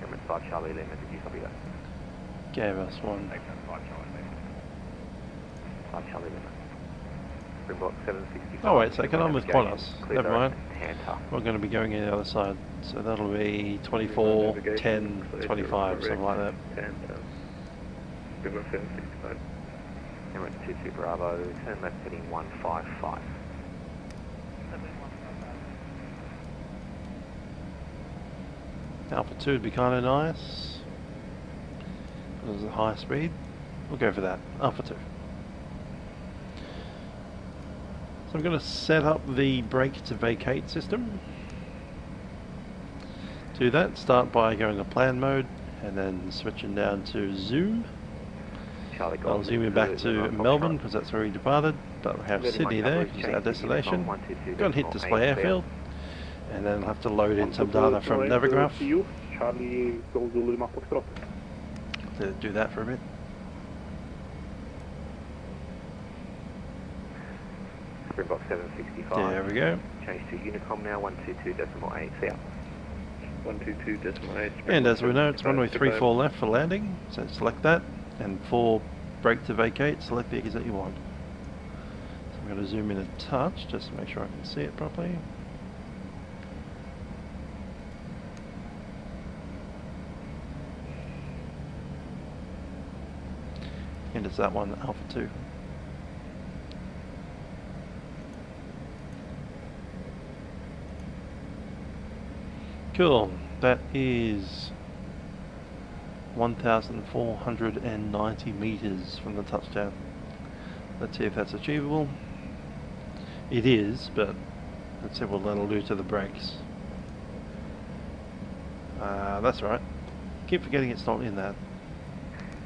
Emirates 5 Charlie Lima, did you copy that? gave us one. 5 Charlie Lima. Springbok 765. Oh wait a second, I'm with Qantas. Never mind. Panther. We're going to be going in the other side, so that'll be 24, 10, 25, something like that. Springbok 765. Emirates 22 Bravo, turn left heading 155. Alpha 2 would be kind of nice. There's a high speed. We'll go for that. Alpha 2. So I'm going to set up the brake to vacate system. Do that, start by going to plan mode and then switching down to zoom. I'll zoom in back to Melbourne because that's where we departed, but we have Sydney there because it's our destination. Go and hit display airfield and then I'll have to load in some data from Navigraph. To do that for a bit. Springbok 765. There we go. Change to Unicom now, 122.8 south. 122.8. And as we know, it's runway 34 left for landing, so select that, and for brake to vacate, select the exit you want. So I'm going to zoom in a touch just to make sure I can see it properly. And it's that one, Alpha 2. Cool, that is 1,490 meters from the touchdown. Let's see if that's achievable. It is, but let's see what that'll do to the brakes. That's right. Keep forgetting it's not in that.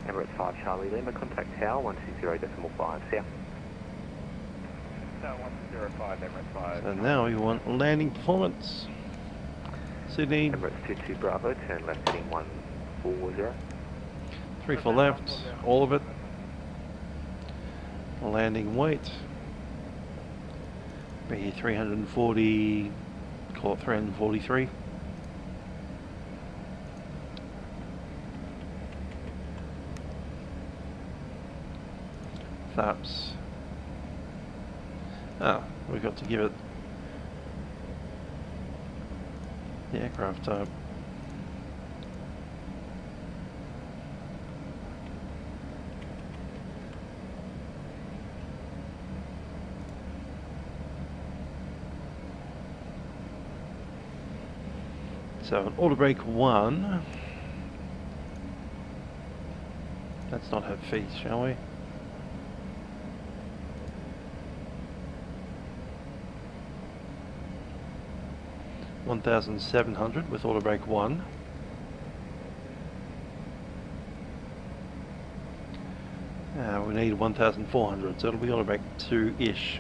Emirates 5 Charlie Lima, contact tower 120.5 south. Tower 105, Emirates 5. So now we want landing performance. Sydney. Emirates 22 Bravo, turn left heading 140. 3 for left, all of it. Landing weight. Be 340, call it 343. Flaps. Ah, we've got to give it the aircraft type. So an auto brake 1. Let's not have feet, shall we? $1,700 with auto brake 1. We need 1,400, so it'll be auto brake 2-ish.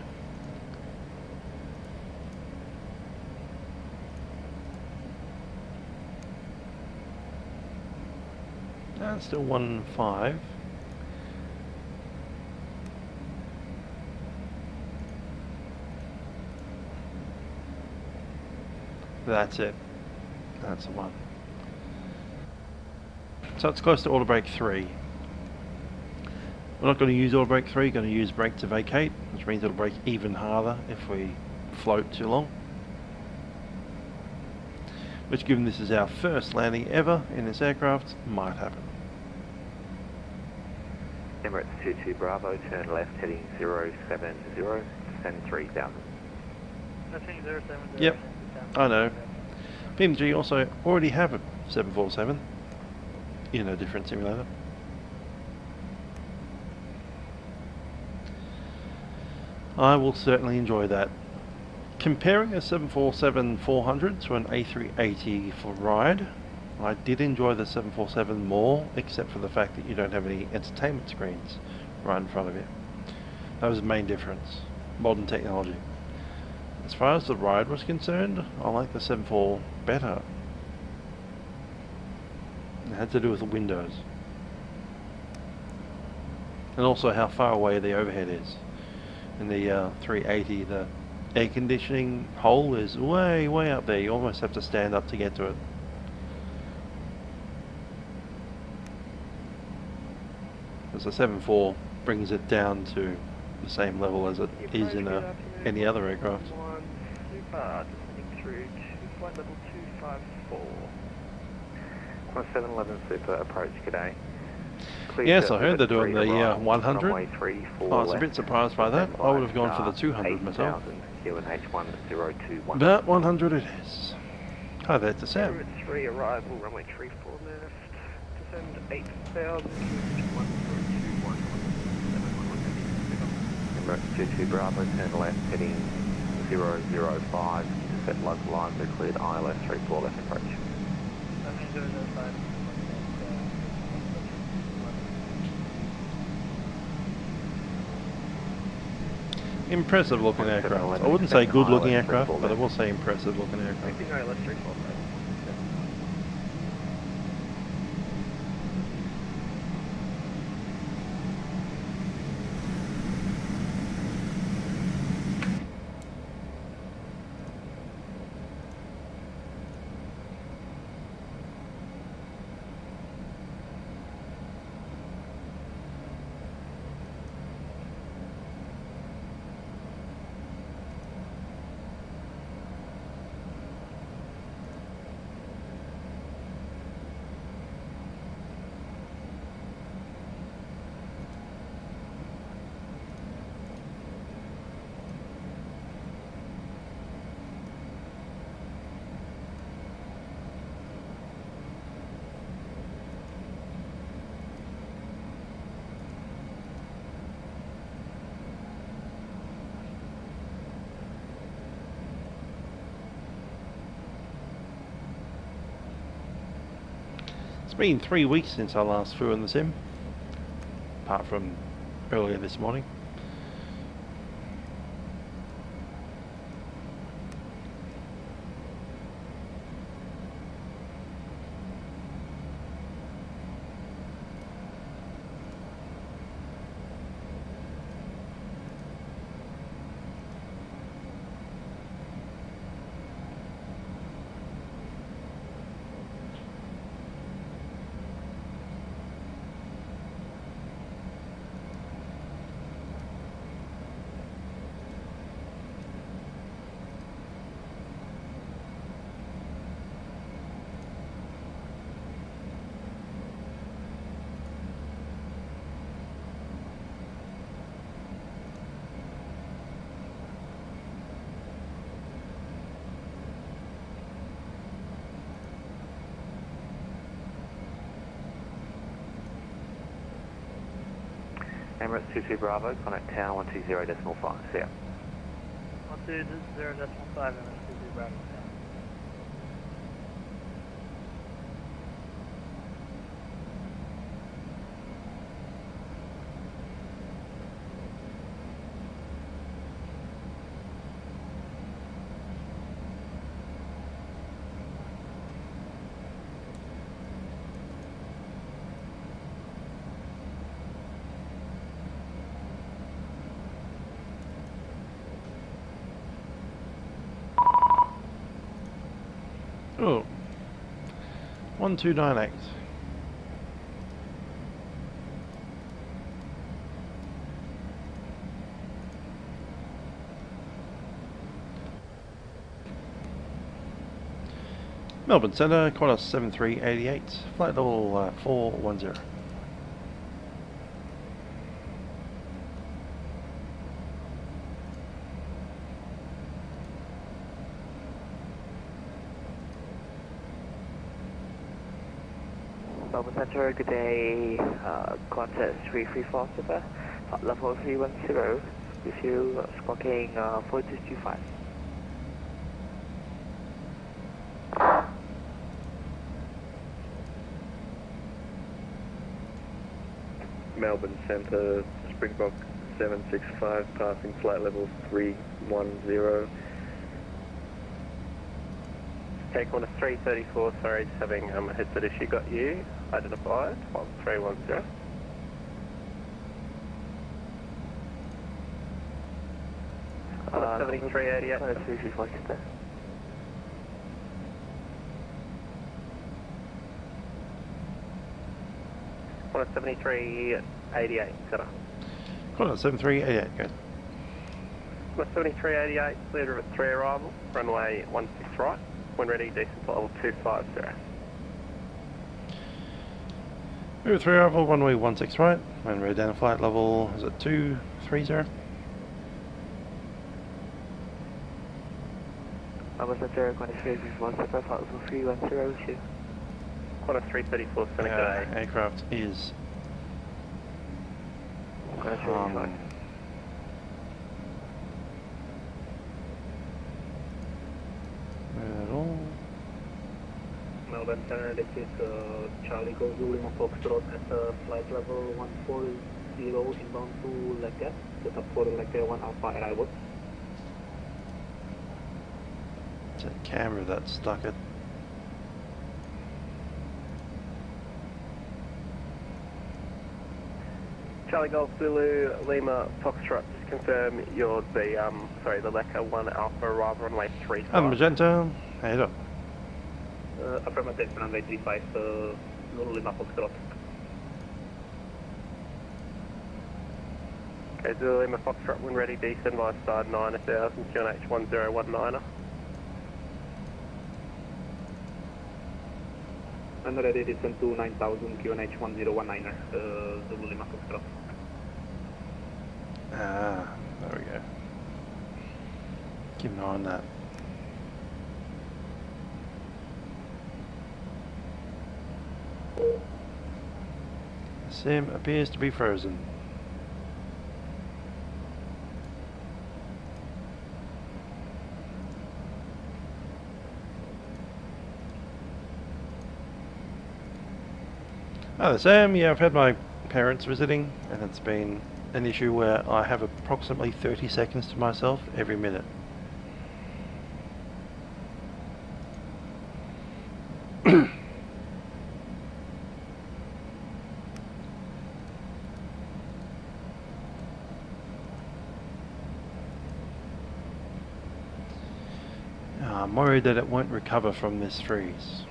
Still 1-5. That's it. That's the one. So it's close to auto brake 3. We're not going to use auto brake 3, going to use brake to vacate, which means it'll brake even harder if we float too long. Which, given this is our first landing ever in this aircraft, might happen. Emirates 22 Bravo, turn left heading 070, descend 3000. Yep, I know. PMG also already have a 747 in a different simulator. I will certainly enjoy that. Comparing a 747-400 to an A380 for ride, I did enjoy the 747 more, except for the fact that you don't have any entertainment screens right in front of you. That was the main difference. Modern technology. As far as the ride was concerned, I like the 74 better. It had to do with the windows. And also how far away the overhead is. In the 380, the air conditioning hole is way, way up there. You almost have to stand up to get to it. Because the 7.4 brings it down to the same level as it is in any other aircraft. Super, descending through to flight level 254. Qantas 711 Super, approach, g'day. Yes, I heard they're doing the 100. I was a bit surprised by that. I would have gone for the 200 myself. But 100 it is. Hi there, to Sam. Emirates 3 arrival, runway 34 left, descend 8000, Emirates 22 Bravo, turn left heading 005, intercept local lines are cleared, ILS 34 left approach. Impressive looking aircraft. I wouldn't say good looking aircraft, but I will say impressive looking aircraft. It's been 3 weeks since I last flew in the sim, apart from earlier this morning. Emirates 22 Bravo, contact tower 120.5, see ya. 120.5, Emirates 22 Bravo. Oh. 1298. Melbourne Centre, Qantas 7388, flight level 410. Melbourne Centre, good day. Qantas 334 Super, flight level 310, with you squawking 4225. Melbourne Centre, Springbok 765, passing flight level 310. Okay, Qantas 334, sorry, just having a headset issue. Got you identified, 1310. Qantas 7388. Qantas 334 Super. Qantas 7388, Centre. Qantas 7388, good. Qantas 7388, leader at 3 arrival, runway 16 right. When ready, decent flight level 250. Move 3 arrival, runway 16 right. When ready down flight level, is it 230? Melbourne Centre, Qantas 334 Super, flight level 310 with you. Qantas 334, Centre, good day. Aircraft is Qantas 335. at all. Melbourne Centre, this is Charlie Go Lima Foxtrot at flight level 140 inbound to Lifecam, set up for Lifecam 1 Alpha arrival. It's a camera that's stuck it. Charlie Golf Zulu Lima Foxtrot, just confirm you're the the Leca 1 Alpha arrival runway 35. And Magenta, how you doing? Affirmative, runway 35, Zulu Lima Foxtrot. Okay, Zulu Lima Foxtrot, when ready, descend by side 9000, QNH 1019. And ready, descend to 9000, QNH 1019, Zulu Lima Foxtrot. Ah, there we go. Keep an eye on that. Sim appears to be frozen. Hi there, Sam. Yeah, I've had my parents visiting, and it's been an issue where I have approximately 30 seconds to myself every minute. I'm worried that it won't recover from this freeze.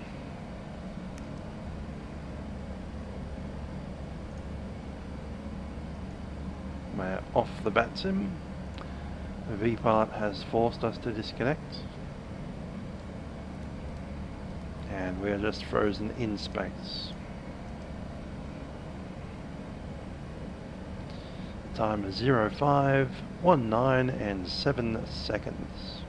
We're off the Vatsim. The vPilot has forced us to disconnect. And we're just frozen in space. The time is 05:19 and 7 seconds.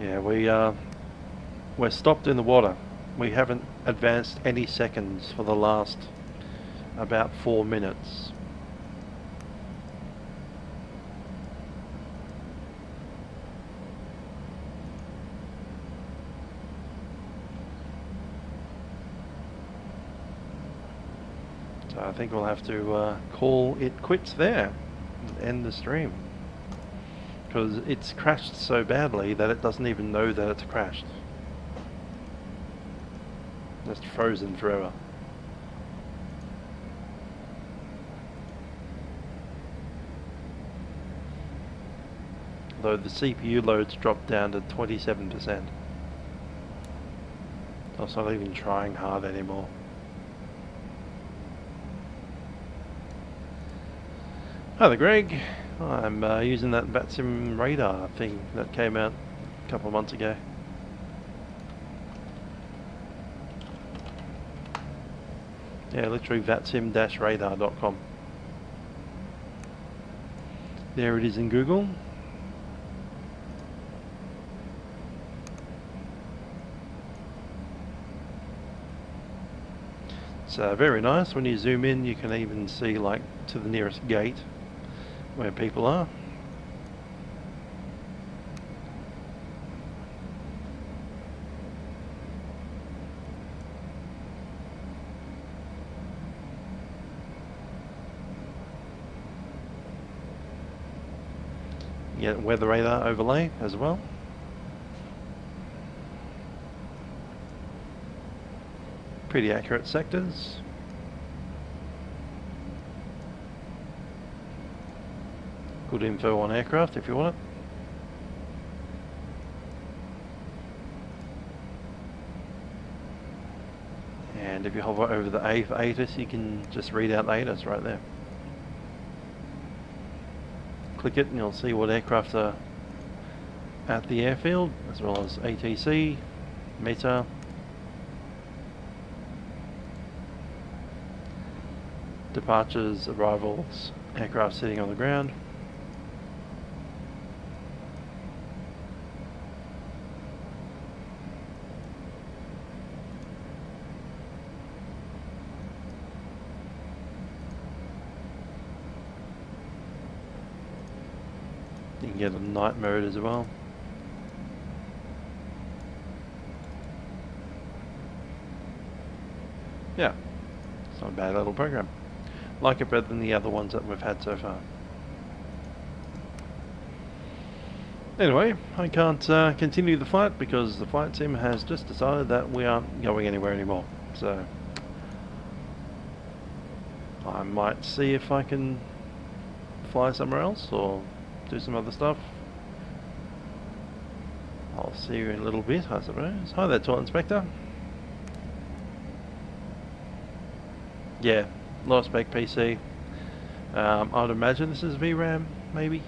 Yeah, we're stopped in the water. We haven't advanced any seconds for the last about 4 minutes. So I think we'll have to call it quits there and end the stream, because it's crashed so badly that it doesn't even know that it's crashed. Just frozen forever. Though the CPU loads dropped down to 27%. So it's not even trying hard anymore. Hi there, Greg. I'm using that Vatsim radar thing that came out a couple of months ago. Yeah, literally vatsim-radar.com. There it is in Google. It's very nice. When you zoom in, you can even see like to the nearest gate where people are. You get weather radar overlay as well. Pretty accurate sectors. Good info on aircraft if you want it. And if you hover over the A for ATIS, you can just read out ATIS right there. Click it and you'll see what aircraft are at the airfield, as well as ATC, META, departures, arrivals, aircraft sitting on the ground. You can get a night mode as well. Yeah, it's not a bad little program. Like it better than the other ones that we've had so far. Anyway, I can't continue the flight because the flight sim has just decided that we aren't going anywhere anymore. So I might see if I can fly somewhere else or do some other stuff. I'll see you in a little bit, I suppose. Hi there, Toilet Inspector. Yeah, low spec PC. I'd imagine this is VRAM, maybe.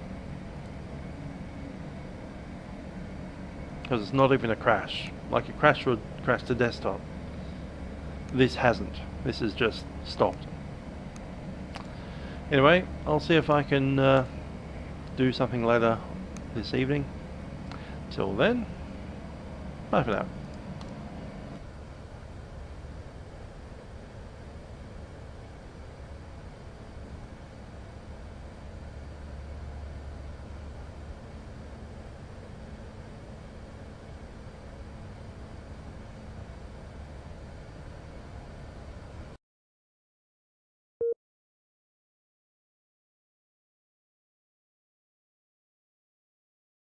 Because it's not even a crash. Like a crash would crash to desktop. This hasn't. This is just stopped. Anyway, I'll see if I can do something later this evening. Till then, bye for now.